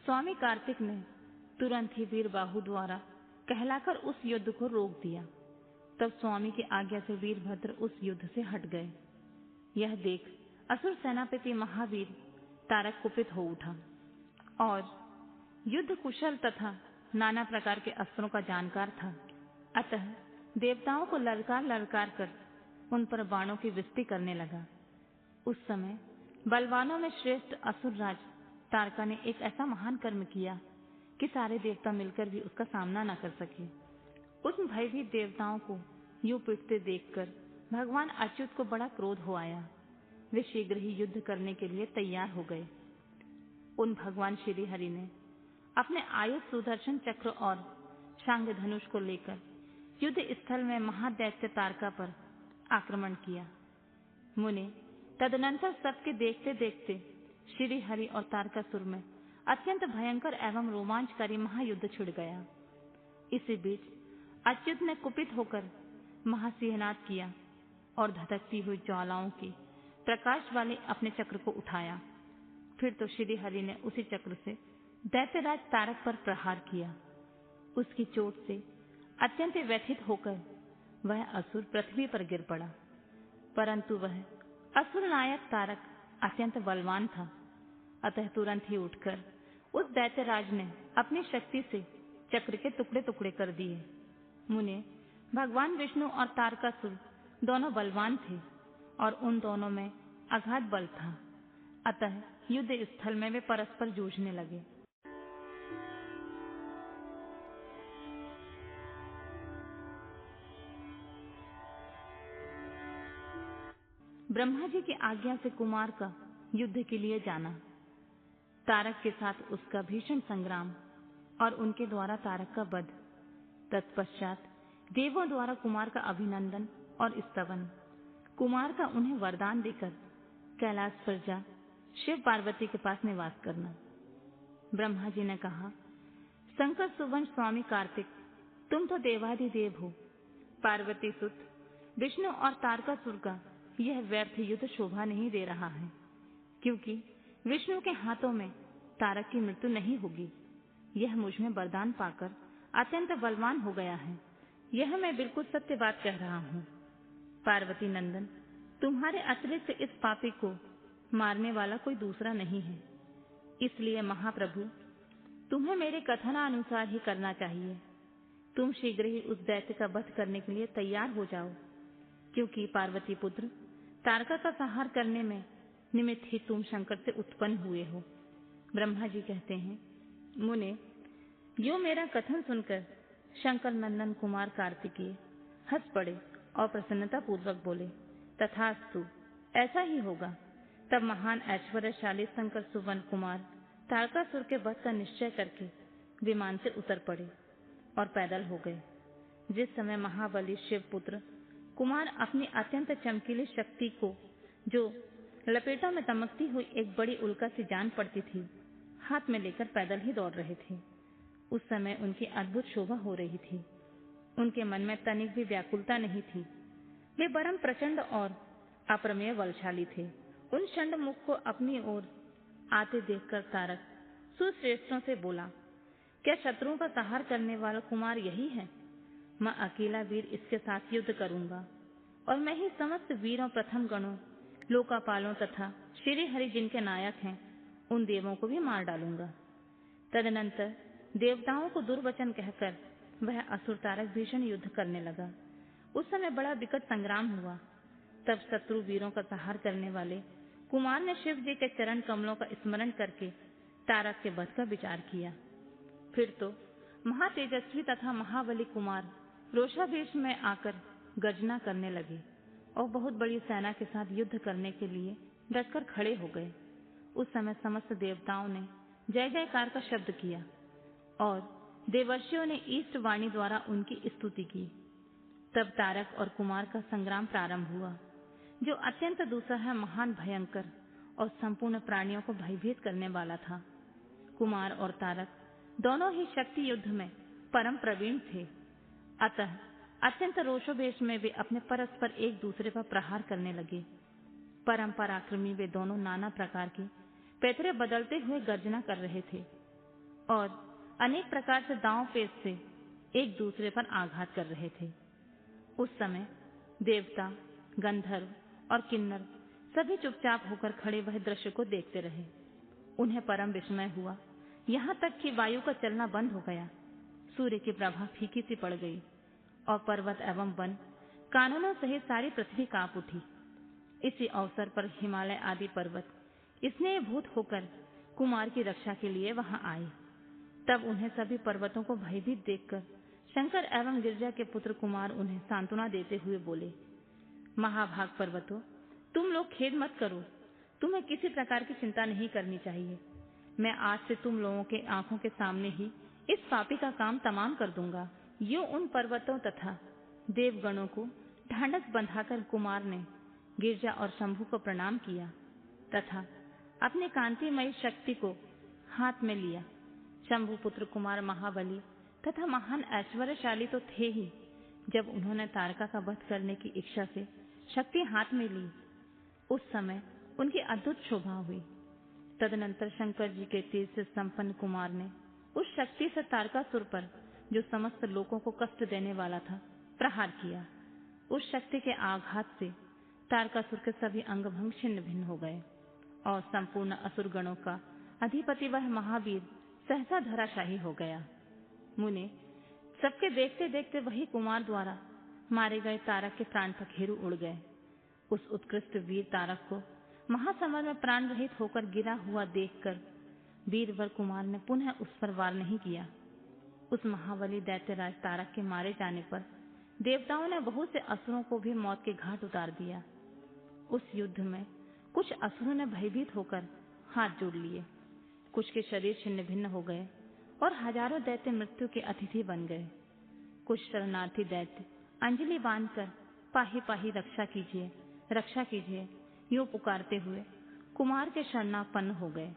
स्वामी कार्तिक ने तुरंत ही वीरबाहु द्वारा कहलाकर उस युद्ध को रोक दिया। तब स्वामी की आज्ञा से वीरभद्र उस युद्ध से हट गए। यह देख असुर सेनापति महावीर तारक कुपित हो उठा और युद्ध कुशल तथा नाना प्रकार के अस्त्रों का जानकार था। अतः देवताओं को ललकार ललकार कर उन पर बाणों की वृष्टि करने लगा। उस समय बलवानों में श्रेष्ठ असुरराज तारका ने एक ऐसा महान कर्म किया कि सारे देवता मिलकर भी उसका सामना न कर सके। उन भयभीत देवताओं को यूं पिटते देखकर भगवान अच्युत को बड़ा क्रोध हो आया। वे शीघ्र ही युद्ध करने के लिए तैयार हो गए। उन भगवान श्री हरि ने अपने आयुध सुदर्शन चक्र और शांग धनुष को लेकर युद्ध स्थल में महादैत्य तारका पर आक्रमण किया। मुने तदनंतर सबके देखते देखते श्री हरि और तारकासुर में अत्यंत भयंकर एवं रोमांचकारी महायुद्ध छिड़ गया। इसी बीच अच्युत ने कुपित होकर महासिंहनाद किया और धधकती हुई ज्वालाओं की प्रकाश वाले अपने चक्र को उठाया। फिर तो श्री हरि ने उसी चक्र से दैत्यराज तारक पर प्रहार किया। उसकी चोट से अत्यंत व्यथित होकर वह असुर पृथ्वी पर गिर पड़ा, परंतु वह असुर नायक तारक अत्यंत बलवान था। अतः तुरंत ही उठकर उस दैत्यराज ने अपनी शक्ति से चक्र के टुकड़े टुकड़े कर दिए। मुने भगवान विष्णु और तारकासुर दोनों बलवान थे और उन दोनों में अगाध बल था। अतः युद्ध स्थल में वे परस्पर जूझने लगे। ब्रह्मा जी की आज्ञा से कुमार का युद्ध के लिए जाना, तारक के साथ उसका भीषण संग्राम और उनके द्वारा तारक का वध। तत्पश्चात देवों द्वारा कुमार का अभिनंदन और स्तवन, कुमार का उन्हें वरदान देकर कैलाश पर जा शिव पार्वती के पास निवास करना। ब्रह्मा जी ने कहा, शंकर सुवन स्वामी कार्तिक, तुम तो देवाधिदेव हो। पार्वती सुत विष्णु और तारकासुर का यह व्यर्थ युद्ध शोभा नहीं दे रहा है, क्योंकि विष्णु के हाथों में तारक की मृत्यु नहीं होगी। यह मुझ में वरदान पाकर अत्यंत बलवान हो गया है। यह मैं बिल्कुल सत्य बात कह रहा हूँ। पार्वती नंदन, तुम्हारे अतिरिक्त इस पापी को मारने वाला कोई दूसरा नहीं है। इसलिए महाप्रभु, तुम्हें मेरे कथनानुसार ही करना चाहिए। तुम शीघ्र ही उस दैत्य का वध करने के लिए तैयार हो जाओ, क्योंकि पार्वती पुत्र तारका का संहार करने में निमित्त ही तुम शंकर से उत्पन्न हुए हो। ब्रह्मा जी कहते हैं, मुने, यो मेरा कथन सुनकर शंकर नंदन कुमार कार्तिकेय हंस पड़े और प्रसन्नता पूर्वक बोले, तथास्तु, ऐसा ही होगा। तब महान ऐश्वर्यशाली शंकर सुवन कुमार तारकासुर के वध का निश्चय करके विमान से उतर पड़े और पैदल हो गए। जिस समय महाबली शिव पुत्र कुमार अपनी अत्यंत चमकीली शक्ति को, जो लपेटों में दमकती हुई एक बड़ी उल्का सी जान पड़ती थी, हाथ में लेकर पैदल ही दौड़ रहे थे, उस समय उनकी अद्भुत शोभा हो रही थी। उनके मन में तनिक भी व्याकुलता नहीं थी। वे परम प्रचंड और अप्रमेय बलशाली थे। उन षंडमुख को अपनी ओर आते देखकर तारक सुश्रेष्ठों से बोला, क्या शत्रुओं का संहार करने वाला कुमार यही है? मैं अकेला वीर इसके साथ युद्ध करूंगा और मैं ही समस्त वीरों, प्रथम गणों, लोकापालों तथा श्री हरि जिनके नायक हैं, उन देवों को भी मार डालूंगा। तदनंतर देवताओं को दुर्वचन कहकर वह असुर तारक भीषण युद्ध करने लगा। उस समय बड़ा विकट संग्राम हुआ। तब शत्रु वीरों का संहार करने वाले कुमार ने शिव जी के चरण कमलों का स्मरण करके तारक के वध का विचार किया। फिर तो महातेजस्वी तथा महाबली कुमार रोषावेश में आकर गर्जना करने लगे और बहुत बड़ी सेना के साथ युद्ध करने के लिए डटकर खड़े हो गए। उस समय समस्त देवताओं ने जय जयकार का शब्द किया और देवर्षियों ने ईष्ट वाणी द्वारा उनकी स्तुति की। तब तारक और कुमार का संग्राम प्रारंभ हुआ, जो अत्यंत दुस्सह, महान, भयंकर और संपूर्ण प्राणियों को भयभीत करने वाला था। कुमार और तारक दोनों ही शक्ति युद्ध में परम प्रवीण थे। अतः अत्यंत रोषावेश में वे अपने परस्पर एक दूसरे पर प्रहार करने लगे। परम पराक्रमी वे दोनों नाना प्रकार के पैतरे बदलते हुए गर्जना कर रहे थे और अनेक प्रकार से दांव पेच से एक दूसरे पर आघात कर रहे थे। उस समय देवता, गंधर्व और किन्नर सभी चुपचाप होकर खड़े वह दृश्य को देखते रहे। उन्हें परम विस्मय हुआ, यहाँ तक कि वायु का चलना बंद हो गया, सूर्य की प्रभा फीकी सी पड़ गई और पर्वत एवं वन कानूनों सहित सारी पृथ्वी कांप उठी। इसी अवसर पर हिमालय आदि पर्वत स्नेहभूत होकर कुमार की रक्षा के लिए वहां आए। तब उन्हें सभी पर्वतों को भयभीत देखकर शंकर एवं गिरिजा के पुत्र कुमार उन्हें सांत्वना देते हुए बोले, महाभाग पर्वतों, तुम लोग खेद मत करो। तुम्हें किसी प्रकार की चिंता नहीं करनी चाहिए। मैं आज से तुम लोगों के आंखों के सामने ही इस पापी का काम तमाम कर दूंगा। यूं उन पर्वतों तथा देवगणों को ढांढस बंधाकर कुमार ने गिरिजा और शंभु को प्रणाम किया तथा अपनी कांतिमयी शक्ति को हाथ में लिया। शंभु पुत्र कुमार महाबली तथा महान ऐश्वर्यशाली तो थे ही। जब उन्होंने तारका का वध करने की इच्छा से शक्ति हाथ में ली, उस समय उनकी अद्भुत शोभा हुई। तदनंतर शंकर जी के तेज से संपन्न कुमार ने उस शक्ति से तारकासुर पर, जो समस्त लोगों को कष्ट देने वाला था, प्रहार किया। उस शक्ति के आघात से तारकासुर के सभी अंग भंग छिन्न भिन्न हो गए और संपूर्ण असुर गणों का अधिपति वह महावीर सहसा धराशाही हो गया। मुने, सबके देखते देखते वही कुमार द्वारा मारे गए तारक के प्राण पखेरु उड़ गए। उस उत्कृष्ट वीर तारक को महासमर में प्राण रहित होकर गिरा हुआ देखकर वीरवर कुमार ने पुनः उस पर वार नहीं किया। उस महाबली दैत्यराज तारक के मारे जाने पर देवताओं ने बहुत से असुरों को भी मौत के घाट उतार दिया। उस युद्ध में कुछ असुरों ने भयभीत होकर हाथ जोड़ लिए, कुछ के शरीर छिन्न भिन्न हो गए और हजारों दैत्य मृत्यु के अतिथि बन गए। कुछ शरणार्थी दैत्य अंजलि बांधकर पाही पाही रक्षा कीजिए यूं पुकारते हुए कुमार के शरणापन्न हो गए।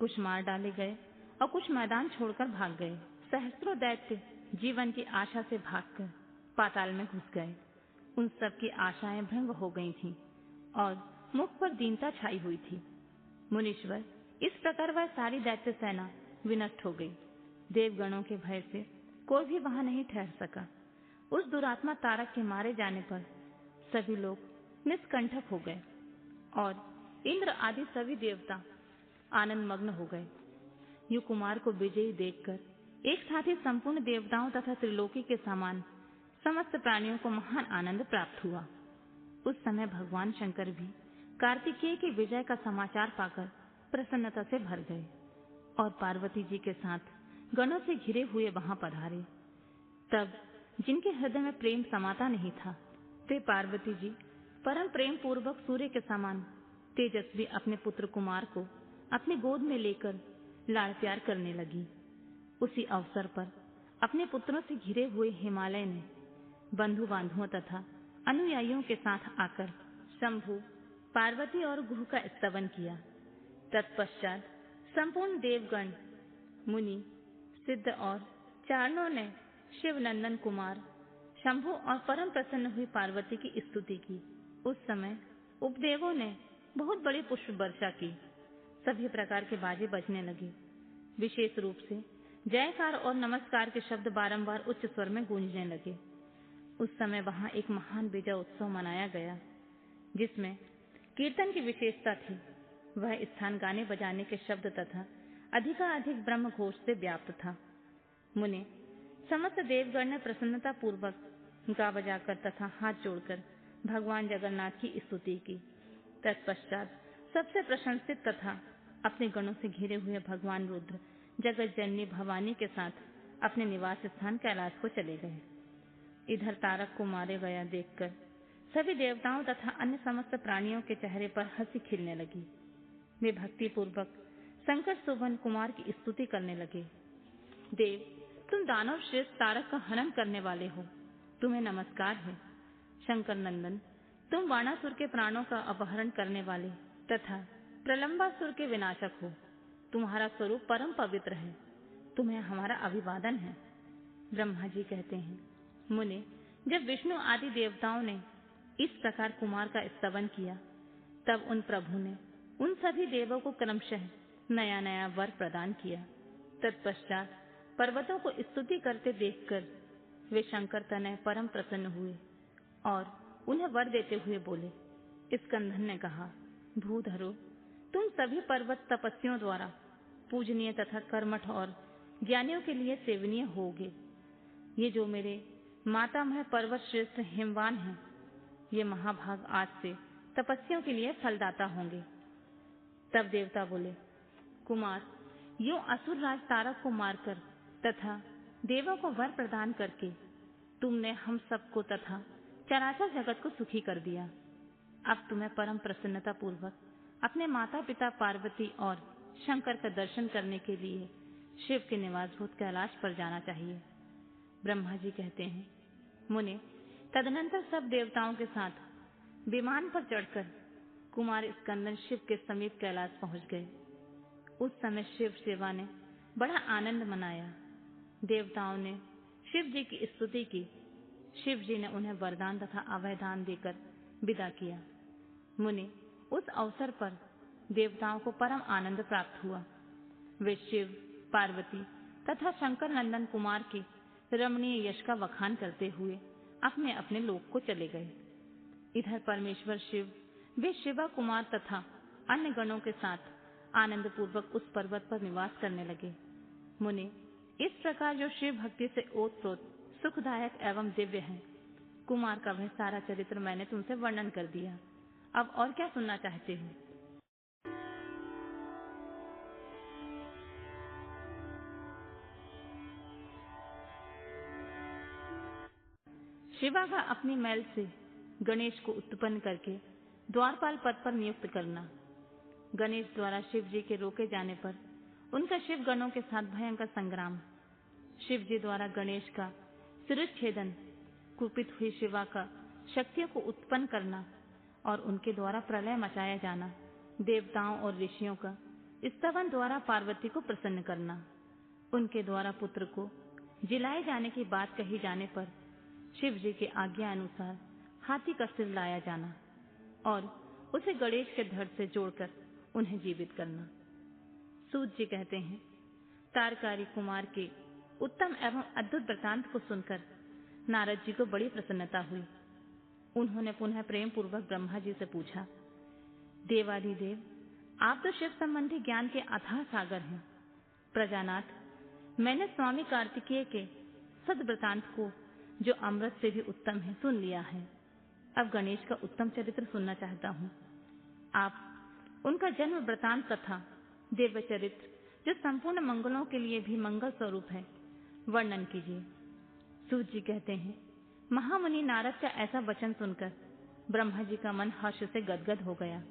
कुछ मार डाले गए और कुछ मैदान छोड़कर भाग गए। सहस्त्रों दैत्य जीवन की आशा से भागकर पाताल में घुस गए। उन सब की आशाएं भंग हो गई थीं और मुख पर दीनता छाई हुई थी। मुनीश्वर, इस प्रकार वह सारी दैत्य सेना विनष्ट हो गई। देवगणों के भय से कोई भी वहां नहीं ठहर सका। उस दुरात्मा तारक के मारे जाने पर सभी लोग निष्कंठक हो गए और इंद्र आदि सभी देवता आनंद मग्न हो गए। यु कुमार को विजयी देखकर एक साथ ही संपूर्ण देवताओं तथा त्रिलोकी के समान समस्त प्राणियों को महान आनंद प्राप्त हुआ। उस समय भगवान शंकर भी कार्तिकेय की विजय का समाचार पाकर प्रसन्नता से भर गए और पार्वती जी के साथ गणों से घिरे हुए वहां पधारे। तब जिनके हृदय में प्रेम समाता नहीं था, वे पार्वती जी परम प्रेम पूर्वक सूर्य के समान तेजस्वी अपने पुत्र कुमार को अपनी गोद में लेकर लाड़ प्यार करने लगी। उसी अवसर पर अपने पुत्रों से घिरे हुए हिमालय ने बंधु बांधुओं तथा अनुयायियों के साथ आकर शंभु, पार्वती और गुह का स्तवन किया। तत्पश्चात संपूर्ण देवगण, मुनि, सिद्ध और चारणों ने शिव नंदन कुमार शंभु और परम प्रसन्न हुई पार्वती की स्तुति की। उस समय उपदेवों ने बहुत बड़ी पुष्प वर्षा की। सभी प्रकार के बाजे बजने लगे। विशेष रूप से जयकार और नमस्कार के शब्द बारंबार उच्च स्वर में गूंजने लगे। उस समय वहां एक महान विजय उत्सव मनाया गया, जिसमें कीर्तन की विशेषता थी। वह स्थान गाने बजाने के शब्द तथा अधिकाधिक ब्रह्म घोष से व्याप्त था। मुने, समस्त देवगण ने प्रसन्नता पूर्वक गा बजाकर तथा हाथ जोड़कर भगवान जगन्नाथ की स्तुति की। तत्पश्चात सबसे प्रशंसित तथा अपने गणों से घिरे हुए भगवान रुद्र जगत जननी भवानी के साथ अपने निवास स्थान कैलाश को चले गए। इधर तारक को मारे गया देखकर सभी देवताओं तथा अन्य समस्त प्राणियों के चेहरे पर हंसी खिलने लगी। वे भक्ति पूर्वक शंकर सुवन कुमार की स्तुति करने लगे। देव, तुम दानव श्रेष्ठ तारक का हनन करने वाले हो, तुम्हें नमस्कार है। शंकर नंदन, तुम वाणासुर के प्राणों का अपहरण करने वाले तथा प्रलंबासुर के विनाशक हो। तुम्हारा स्वरूप परम पवित्र है, तुम्हें हमारा अभिवादन है। ब्रह्मा जी कहते हैं, मुने, जब विष्णु आदि देवताओं ने इस प्रकार कुमार का स्तवन किया, तब उन प्रभु ने उन सभी देवों को क्रमशः नया नया वर प्रदान किया। तत्पश्चात पर्वतों को स्तुति करते देखकर वे शंकर तनय परम प्रसन्न हुए और उन्हें वर देते हुए बोले। स्कंदन ने कहा, भूधरो, तुम सभी पर्वत तपस्वियों द्वारा पूजनीय तथा कर्मठ और ज्ञानियों के लिए सेवनीय होगे। ये जो मेरे मातामह पर्वत श्रेष्ठ हिमवान हैं, ये महाभाग आज से तपस्वियों के लिए फलदाता होंगे। तब देवता बोले, कुमार, यूं असुर राज तारक को मारकर तथा देवों को वर प्रदान करके तुमने हम सबको तथा चराचर जगत को सुखी कर दिया। अब तुम्हें परम प्रसन्नता पूर्वक अपने माता पिता पार्वती और शंकर का दर्शन करने के लिए शिव के निवासभूत कैलाश पर जाना चाहिए। ब्रह्मा जी कहते हैं, मुने, तदनंतर सब देवताओं के साथ विमान पर चढ़कर कुमार स्कंदन शिव के समीप कैलाश पहुंच गए। उस समय शिव सेवा ने बड़ा आनंद मनाया। देवताओं ने शिव जी की स्तुति की। शिव जी ने उन्हें वरदान तथा अभयदान देकर विदा किया। मुनि, उस अवसर पर देवताओं को परम आनंद प्राप्त हुआ। वे शिव, पार्वती तथा शंकर नंदन कुमार के रमणीय यश का वखान करते हुए अपने अपने लोक को चले गए। इधर परमेश्वर शिव वे शिवा कुमार तथा अन्य गणों के साथ आनंद पूर्वक उस पर्वत पर निवास करने लगे। मुनि, इस प्रकार जो शिव भक्ति से ओतप्रोत सुखदायक एवं दिव्य है, कुमार का वह सारा चरित्र मैंने तुमसे वर्णन कर दिया। अब और क्या सुनना चाहते हो? शिवा का अपनी मैल से गणेश को उत्पन्न करके द्वारपाल पद पर नियुक्त करना। गणेश द्वारा शिव जी के रोके जाने पर उनका शिव गणों के साथ भयंकर संग्राम। शिव जी द्वारा गणेश का शिरच्छेदन, कुपित हुई शिवा का शक्तियों को उत्पन्न करना और उनके द्वारा प्रलय मचाया जाना। देवताओं और ऋषियों का स्तवन द्वारा पार्वती को प्रसन्न करना। उनके द्वारा पुत्र को जिलाए जाने की बात कही जाने पर शिव जी के आज्ञा अनुसार हाथी का सिर लाया जाना और उसे गणेश के धड़ से जोड़कर उन्हें जीवित करना। सूत जी कहते हैं, तारकारी कुमार के उत्तम एवं अद्भुत वृतांत को सुनकर नारद जी को बड़ी प्रसन्नता हुई। उन्होंने पुनः प्रेम पूर्वक ब्रह्मा जी से पूछा, देवादिदेव, आप तो शिव संबंधी ज्ञान के अथाह सागर हैं। प्रजानाथ, मैंने स्वामी कार्तिकेय के सद्वृतांत को, जो अमृत से भी उत्तम है, सुन लिया है। अब गणेश का उत्तम चरित्र सुनना चाहता हूँ। आप उनका जन्म वृतांत तथा दिव्य चरित्र, जो संपूर्ण मंगलों के लिए भी मंगल स्वरूप है, वर्णन कीजिए। सूत जी कहते हैं, महामुनि नारद का ऐसा वचन सुनकर ब्रह्मा जी का मन हर्ष से गदगद हो गया।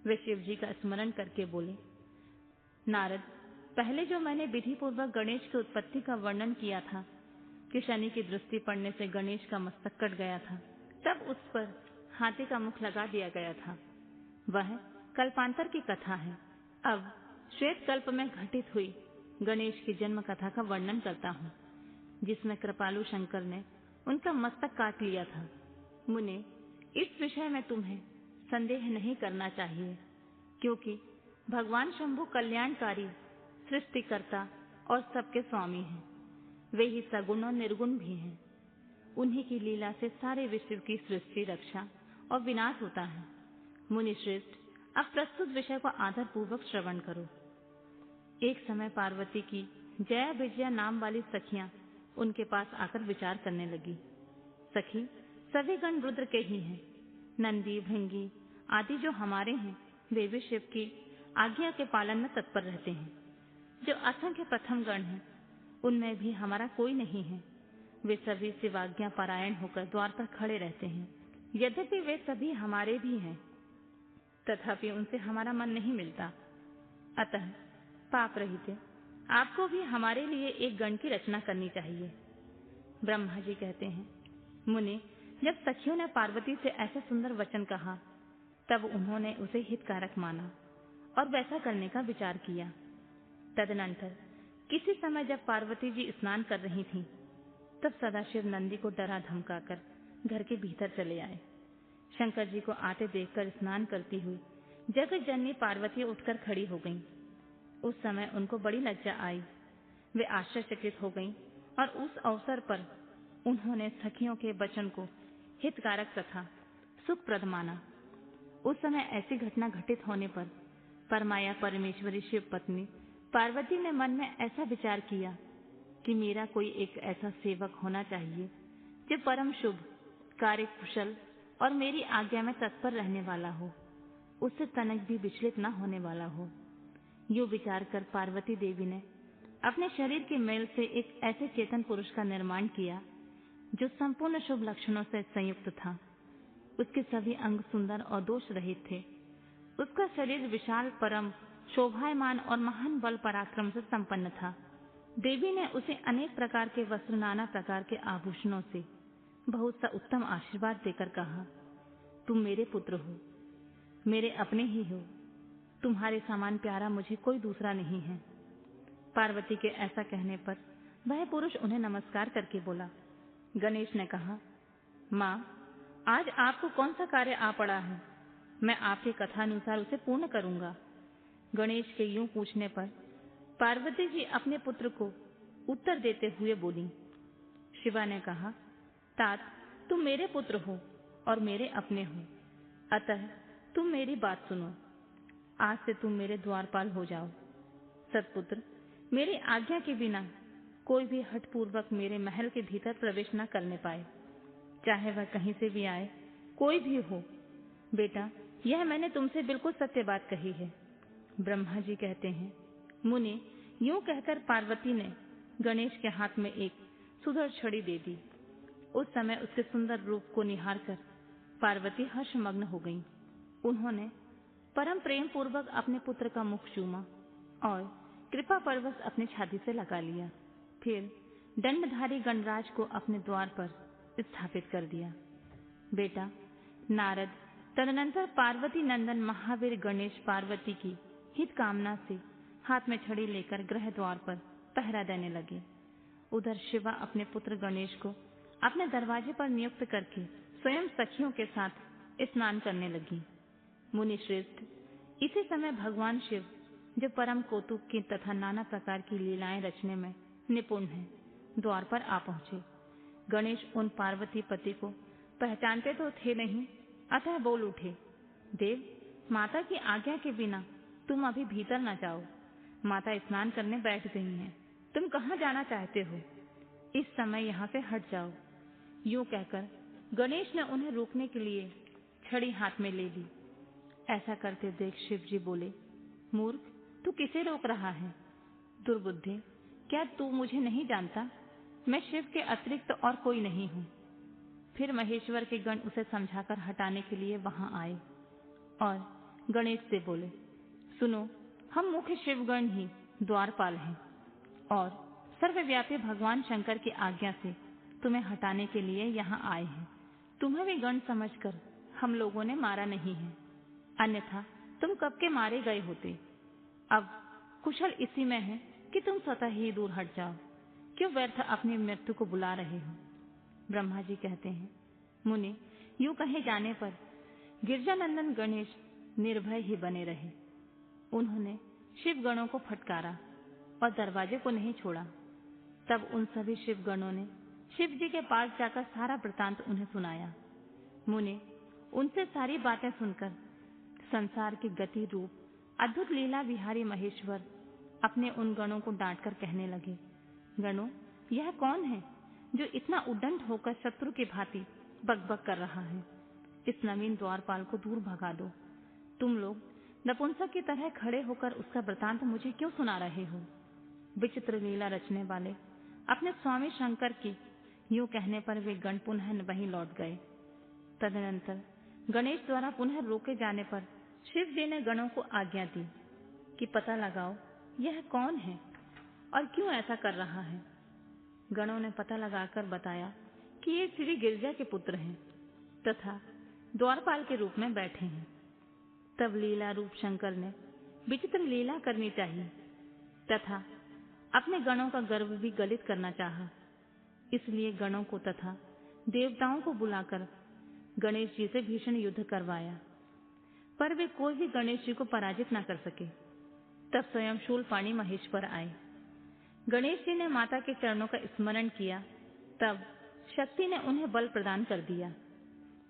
वे शिव जी का स्मरण करके बोले, नारद, पहले जो मैंने विधि पूर्वक गणेश की उत्पत्ति का वर्णन किया था कि शनि की दृष्टि पड़ने से गणेश का मस्तक कट गया था, तब उस पर हाथी का मुख लगा दिया गया था, वह कल्पांतर की कथा है। अब श्वेत कल्प में घटित हुई गणेश की जन्म कथा का वर्णन करता हूँ, जिसमें कृपालु शंकर ने उनका मस्तक काट लिया था। मुने, इस विषय में तुम्हें संदेह नहीं करना चाहिए, क्योंकि भगवान शंभु कल्याणकारी, सृष्टिकर्ता और सबके स्वामी हैं। वे ही सगुण और निर्गुण भी हैं। उन्हीं की लीला से सारे विश्व की सृष्टि, रक्षा और विनाश होता है। मुनि श्रेष्ठ, अब प्रस्तुत विषय को आदर पूर्वक श्रवण करो। एक समय पार्वती की जया विजया नाम वाली सखियां उनके पास आकर विचार करने लगी। सखी, सभी गण रुद्र के ही हैं। नंदी, भृंगी आदि जो हमारे हैं, वे भी शिव की आज्ञा के पालन में तत्पर रहते हैं। जो असंख्य प्रथम गण हैं, उनमें भी हमारा कोई नहीं है। वे सभी शिवाज्ञा परायण होकर द्वार पर खड़े रहते हैं। यद्यपि वे सभी हमारे भी हैं, तथापि उनसे हमारा मन नहीं मिलता। अतः पाप रहित आपको भी हमारे लिए एक गण की रचना करनी चाहिए। ब्रह्मा जी कहते हैं, मुनि, जब सखियों ने पार्वती से ऐसा सुंदर वचन कहा, तब उन्होंने उसे हितकारक माना और वैसा करने का विचार किया। तदनंतर किसी समय जब पार्वती जी स्नान कर रही थीं, तब सदाशिव नंदी को डरा धमकाकर घर के भीतर चले आए। शंकर जी को आते देखकर स्नान करती हुई जगत जननी पार्वती उठकर खड़ी हो गईं। उस समय उनको बड़ी लज्जा आई। वे आश्चर्यचकित हो गईं और उस अवसर पर उन्होंने सखियों के वचन को हितकारक तथा सुखप्रद माना। उस समय ऐसी घटना घटित होने पर परमाया परमेश्वरी शिव पत्नी पार्वती ने मन में ऐसा विचार किया कि मेरा कोई एक ऐसा सेवक होना चाहिए जो परम शुभ, कार्य कुशल और मेरी आज्ञा में तत्पर रहने वाला हो, उससे तनिक भी विचलित न होने वाला हो। यूं विचार कर पार्वती देवी ने अपने शरीर के मेल से एक ऐसे चेतन पुरुष का निर्माण किया जो संपूर्ण शुभ लक्षणों से संयुक्त था। उसके सभी अंग सुंदर और दोष रहित थे। उसका शरीर विशाल, परम शोभायमान और महान बल पराक्रम से संपन्न था। देवी ने उसे अनेक प्रकार के वस्त्र, नाना प्रकार के आभूषणों से बहुत सा उत्तम आशीर्वाद देकर कहा, तुम मेरे पुत्र हो, मेरे अपने ही हो। तुम्हारे समान प्यारा मुझे कोई दूसरा नहीं है। पार्वती के ऐसा कहने पर वह पुरुष उन्हें नमस्कार करके बोला। गणेश ने कहा, माँ, आज आपको कौन सा कार्य आ पड़ा है? मैं आपके कथानुसार उसे पूर्ण करूंगा। गणेश के यूं पूछने पर पार्वती जी अपने पुत्र को उत्तर देते हुए बोली। शिवा ने कहा, तात, तुम मेरे पुत्र हो और मेरे अपने हो, अतः तुम मेरी बात सुनो। आज से तुम मेरे द्वारपाल हो जाओ। सत्पुत्र, मेरी आज्ञा के बिना कोई भी हठपूर्वक मेरे महल के भीतर प्रवेश न करने पाए, चाहे वह कहीं से भी आए, कोई भी हो। बेटा, यह मैंने तुमसे बिल्कुल सत्य बात कही है। ब्रह्मा जी कहते हैं, मुनि, यूं कहकर पार्वती ने गणेश के हाथ में एक सुदृढ़ छड़ी दे दी। उस समय उसके सुंदर रूप को निहारकर पार्वती हर्षमग्न हो गईं। उन्होंने परम प्रेम पूर्वक अपने पुत्र का मुख चूमा और कृपा परवश अपनी छाती से लगा लिया। फिर दंडधारी गणराज को अपने द्वार पर स्थापित कर दिया। बेटा नारद तदनंतर पार्वती नंदन महावीर गणेश पार्वती की हित कामना से हाथ में छड़ी लेकर गृह द्वार पर पहरा देने लगे। उधर शिवा अपने पुत्र गणेश को अपने दरवाजे पर नियुक्त करके स्वयं सखियों के साथ स्नान करने लगी। मुनि श्रेष्ठ, इसी समय भगवान शिव, जो परम कौतुक की तथा नाना प्रकार की लीलाएं रचने में निपुण हैं, द्वार पर आ पहुंचे। गणेश उन पार्वती पति को पहचानते तो थे नहीं, अतः बोल उठे, देव, माता की आज्ञा के बिना तुम अभी भीतर न जाओ। माता स्नान करने बैठ गई हैं। तुम कहाँ जाना चाहते हो? इस समय यहाँ से हट जाओ। यूं कहकर गणेश ने उन्हें रोकने के लिए छड़ी हाथ में ले ली। ऐसा करते देख शिव जी बोले, मूर्ख, तू किसे रोक रहा है? दुर्बुद्धे, क्या तू मुझे नहीं जानता? मैं शिव के अतिरिक्त और कोई नहीं हूँ। फिर महेश्वर के गण उसे समझाकर हटाने के लिए वहां आए और गणेश से बोले, सुनो, हम मुख्य शिवगण ही द्वारपाल हैं और सर्वव्यापी भगवान शंकर की आज्ञा से तुम्हें हटाने के लिए यहाँ आए हैं। तुम्हें भी गण समझकर हम लोगों ने मारा नहीं है, अन्यथा तुम कब के मारे गए होते। अब कुशल इसी में है कि तुम स्वतः ही दूर हट जाओ। क्यों व्यर्थ अपनी मृत्यु को बुला रहे हो? ब्रह्मा जी कहते हैं, मुनि, यूं कहे जाने पर गिरजानंदन गणेश निर्भय ही बने रहे। उन्होंने शिव गणों को फटकारा और दरवाजे को नहीं छोड़ा। तब उन सभी शिव गणों ने शिव जी के पास जाकर सारा वृतांत उन्हें सुनाया। मुनि उनसे सारी बातें सुनकर संसार की गति रूप अद्भुत लीला विहारी महेश्वर अपने उन गणों को डांटकर कहने लगे, गणों, यह कौन है जो इतना उद्दंड होकर शत्रु की भांति बकबक कर रहा है? इस नवीन द्वारपाल को दूर भगा दो। तुम लोग नपुंसक की तरह खड़े होकर उसका वृतांत मुझे क्यों सुना रहे हो? विचित्र लीला रचने वाले अपने स्वामी शंकर की यूं कहने पर वे गण पुनः वहीं लौट गए। तदनंतर गणेश द्वारा पुनः रोके जाने पर शिव जी ने गणों को आज्ञा दी कि पता लगाओ यह कौन है और क्यों ऐसा कर रहा है। गणों ने पता लगाकर बताया कि ये श्री गिरजा के पुत्र हैं तथा द्वारपाल के रूप में बैठे हैं। तब लीला रूप शंकर ने विचित्र लीला करनी चाहिए तथा अपने गणों का गर्व भी गलित करना चाहा। इसलिए गणों को तथा देवताओं को बुलाकर गणेश जी से भीषण युद्ध करवाया, पर वे कोई भी गणेश जी को पराजित न कर सके। तब स्वयं शूलपाणी महेश्वर आए। गणेश जी ने माता के चरणों का स्मरण किया। तब शक्ति ने उन्हें बल प्रदान कर दिया।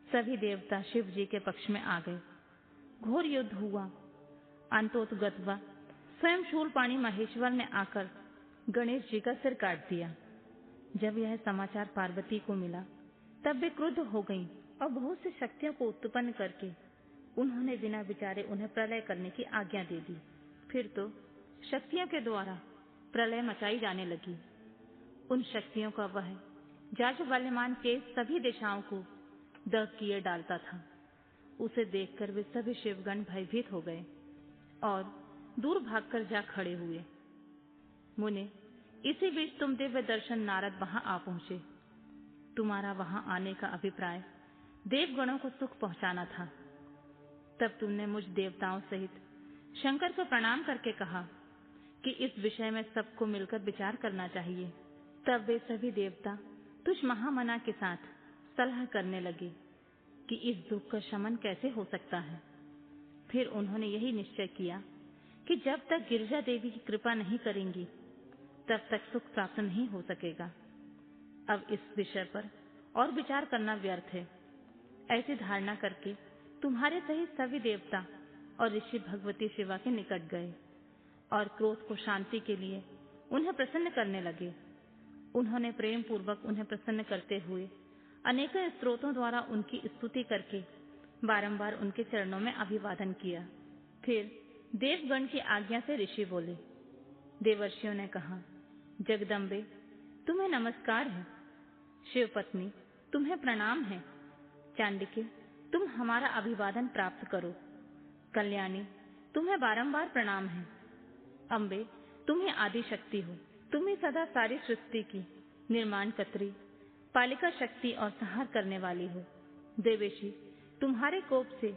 सभी देवता शिव जी के पक्ष में आ गए। घोर युद्ध हुआ। अंतोतगत्वा स्वयं शूलपाणी महेश्वर ने आकर गणेश जी का सिर काट दिया। जब यह समाचार पार्वती को मिला तब वे क्रुद्ध हो गईं और बहुत सी शक्तियों को उत्पन्न करके उन्होंने बिना विचारे उन्हें प्रलय करने की आज्ञा दे दी। फिर तो शक्तियों के द्वारा प्रलय मचाई जाने लगी। उन शक्तियों का वह जाज्वल्यमान तेज सभी दिशाओं को दग किए डालता था। उसे देखकर वे सभी शिवगण भयभीत हो गए और दूर भागकर जा खड़े हुए। मुने, इसी बीच तुम दिव्य दर्शन नारद वहां आ पहुंचे। तुम्हारा वहां आने का अभिप्राय देवगणों को सुख पहुंचाना था। तब तुमने मुझ देवताओं सहित शंकर को प्रणाम करके कहा कि इस विषय में सबको मिलकर विचार करना चाहिए। तब वे सभी देवता तुझ महामना के साथ सलाह करने लगे कि इस दुख का शमन कैसे हो सकता है। फिर उन्होंने यही निश्चय किया कि जब तक गिरिजा देवी की कृपा नहीं करेंगी तब तक सुख प्राप्त नहीं हो सकेगा। अब इस विषय पर और विचार करना व्यर्थ है। ऐसी धारणा करके तुम्हारे सहित सभी देवता और ऋषि भगवती शिवा के निकट गए और क्रोध को शांति के लिए उन्हें प्रसन्न करने लगे। उन्होंने प्रेम पूर्वक उन्हें प्रसन्न करते हुए अनेकों स्तोत्रों द्वारा उनकी स्तुति करके बारंबार उनके चरणों में अभिवादन किया। फिर देवगण की आज्ञा से ऋषि बोले। देवर्षियों ने कहा, जगदम्बे, तुम्हें नमस्कार है। शिव पत्नी, तुम्हें प्रणाम है। चांडिके, तुम हमारा अभिवादन प्राप्त करो। कल्याणी, तुम्हें बारंबार प्रणाम है। अम्बे, तुम ही आदि शक्ति हो। तुम ही सदा सारी सृष्टि की निर्माण कत्री, पालिका शक्ति और संहार करने वाली हो। देवेशी, तुम्हारे कोप से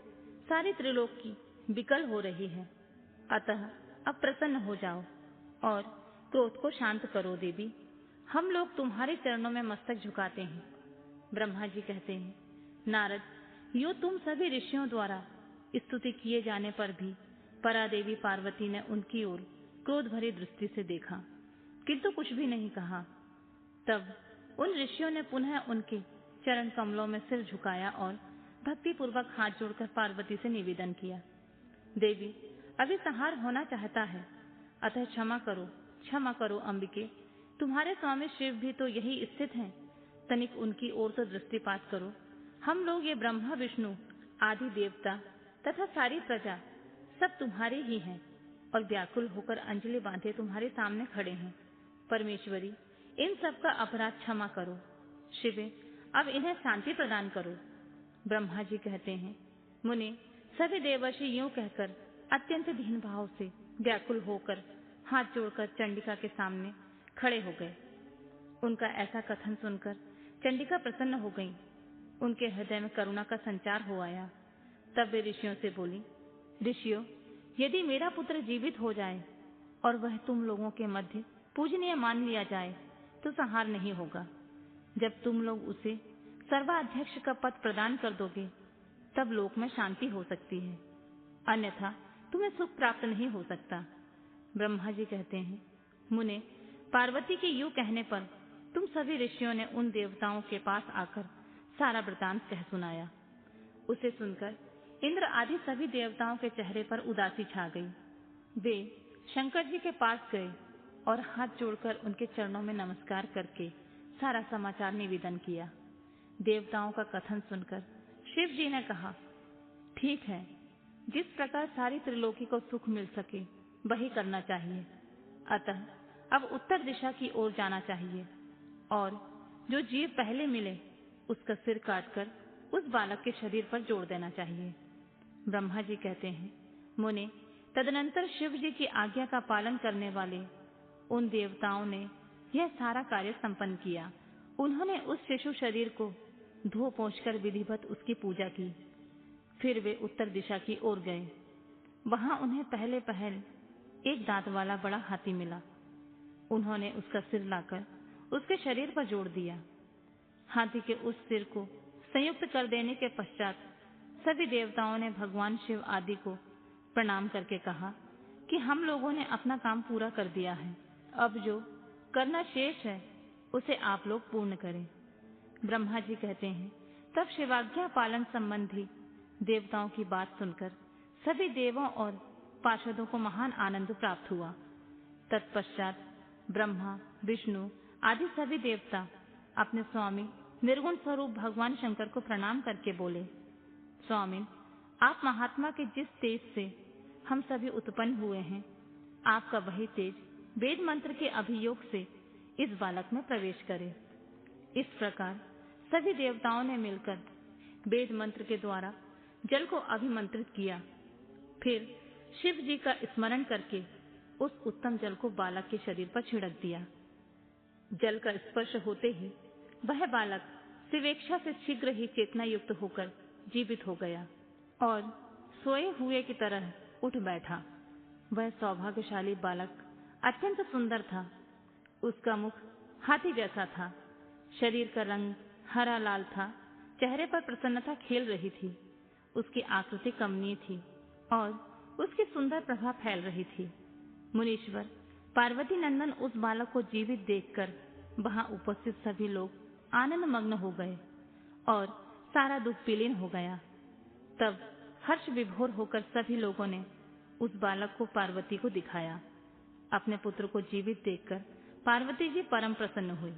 सारी त्रिलोकी विकल हो रही है, अतः अब प्रसन्न हो जाओ और क्रोध को शांत करो। देवी, हम लोग तुम्हारे चरणों में मस्तक झुकाते हैं। ब्रह्मा जी कहते हैं, नारद, यो तुम सभी ऋषियों द्वारा स्तुति किए जाने पर भी परादेवी पार्वती ने उनकी ओर क्रोध भरी दृष्टि से देखा, किंतु कुछ भी नहीं कहा। तब उन ऋषियों ने पुनः उनके चरण कमलों में सिर झुकाया और भक्ति पूर्वक हाथ जोड़कर पार्वती से निवेदन किया, देवी, अभी संहार होना चाहता है, अतः क्षमा करो अम्बिके। तुम्हारे स्वामी शिव भी तो यही स्थित हैं, तनिक उनकी ओर तो दृष्टिपात करो। हम लोग ये ब्रह्मा विष्णु आदि देवता तथा सारी प्रजा सब तुम्हारे ही हैं और व्याकुल होकर अंजलि बांधे तुम्हारे सामने खड़े हैं। परमेश्वरी, इन सब का अपराध क्षमा करो। शिवे, अब इन्हें शांति प्रदान करो। ब्रह्मा जी कहते हैं, मुने, सभी देवर्षि यूं कहकर अत्यंत दीन भाव से व्याकुल होकर हाथ जोड़कर चंडिका के सामने खड़े हो गए। उनका ऐसा कथन सुनकर चंडिका प्रसन्न हो गई। उनके हृदय में करुणा का संचार हो आया। तब वे ऋषियों से बोली, ऋषियों, यदि मेरा पुत्र जीवित हो जाए और वह तुम लोगों के मध्य पूजनीय मान लिया जाए तो संहार नहीं होगा। जब तुम लोग उसे सर्वाध्यक्ष का पद प्रदान कर दोगे तब लोक में शांति हो सकती है, अन्यथा तुम्हें सुख प्राप्त नहीं हो सकता। ब्रह्मा जी कहते हैं, मुने, पार्वती के यूं कहने पर तुम सभी ऋषियों ने उन देवताओं के पास आकर सारा वृतांत कह सुनाया। उसे सुनकर इंद्र आदि सभी देवताओं के चेहरे पर उदासी छा गई। वे शंकर जी के पास गए और हाथ जोड़कर उनके चरणों में नमस्कार करके सारा समाचार निवेदन किया। देवताओं का कथन सुनकर शिव जी ने कहा, ठीक है, जिस प्रकार सारी त्रिलोकी को सुख मिल सके वही करना चाहिए। अतः अब उत्तर दिशा की ओर जाना चाहिए और जो जीव पहले मिले उसका सिर काटकर उस बालक के शरीर पर जोड़ देना चाहिए। ब्रह्मा जी कहते हैं, मुने, तदनंतर शिव जी की आज्ञा का पालन करने वाले उन देवताओं ने यह सारा कार्य संपन्न किया। उन्होंने उस शिशु शरीर को धो पोंछकर विधिवत उसकी पूजा की। फिर वे उत्तर दिशा की ओर गए। वहां उन्हें पहले पहल एक दांत वाला बड़ा हाथी मिला। उन्होंने उसका सिर लाकर उसके शरीर पर जोड़ दिया। हाथी के उस सिर को संयुक्त कर देने के पश्चात सभी देवताओं ने भगवान शिव आदि को प्रणाम करके कहा कि हम लोगों ने अपना काम पूरा कर दिया है, अब जो करना शेष है उसे आप लोग पूर्ण करें। ब्रह्मा जी कहते हैं, तब शिवाज्ञा पालन संबंधी देवताओं की बात सुनकर सभी देवों और पार्षदों को महान आनंद प्राप्त हुआ। तत्पश्चात ब्रह्मा, विष्णु आदि सभी देवता अपने स्वामी निर्गुण स्वरूप भगवान शंकर को प्रणाम करके बोले, स्वामी, आप महात्मा के जिस तेज से हम सभी उत्पन्न हुए हैं, आपका वही तेज वेद मंत्र के अभियोग से इस बालक में प्रवेश करे। इस प्रकार सभी देवताओं ने मिलकर वेद मंत्र के द्वारा जल को अभिमंत्रित किया। फिर शिव जी का स्मरण करके उस उत्तम जल को बालक के शरीर पर छिड़क दिया। जल का स्पर्श होते ही वह बालक शिवेक्षा से शीघ्र ही चेतना युक्त होकर जीवित हो गया और सोए हुए की तरह उठ बैठा। वह सौभाग्यशाली बालक अत्यंत सुंदर था। उसका मुख हाथी जैसा था, शरीर का रंग हरा लाल था, चेहरे पर प्रसन्नता खेल रही थी, उसकी आकृति कमनीय थी और उसकी सुंदर प्रभा फैल रही थी। मुनीश्वर, पार्वती नंदन उस बालक को जीवित देखकर वहां उपस्थित सभी लोग आनंद मग्न हो गए और सारा दुख विलीन हो गया। तब हर्ष विभोर होकर सभी लोगों ने उस बालक को पार्वती को दिखाया। अपने पुत्र को जीवित देखकर पार्वती जी परम प्रसन्न हुई।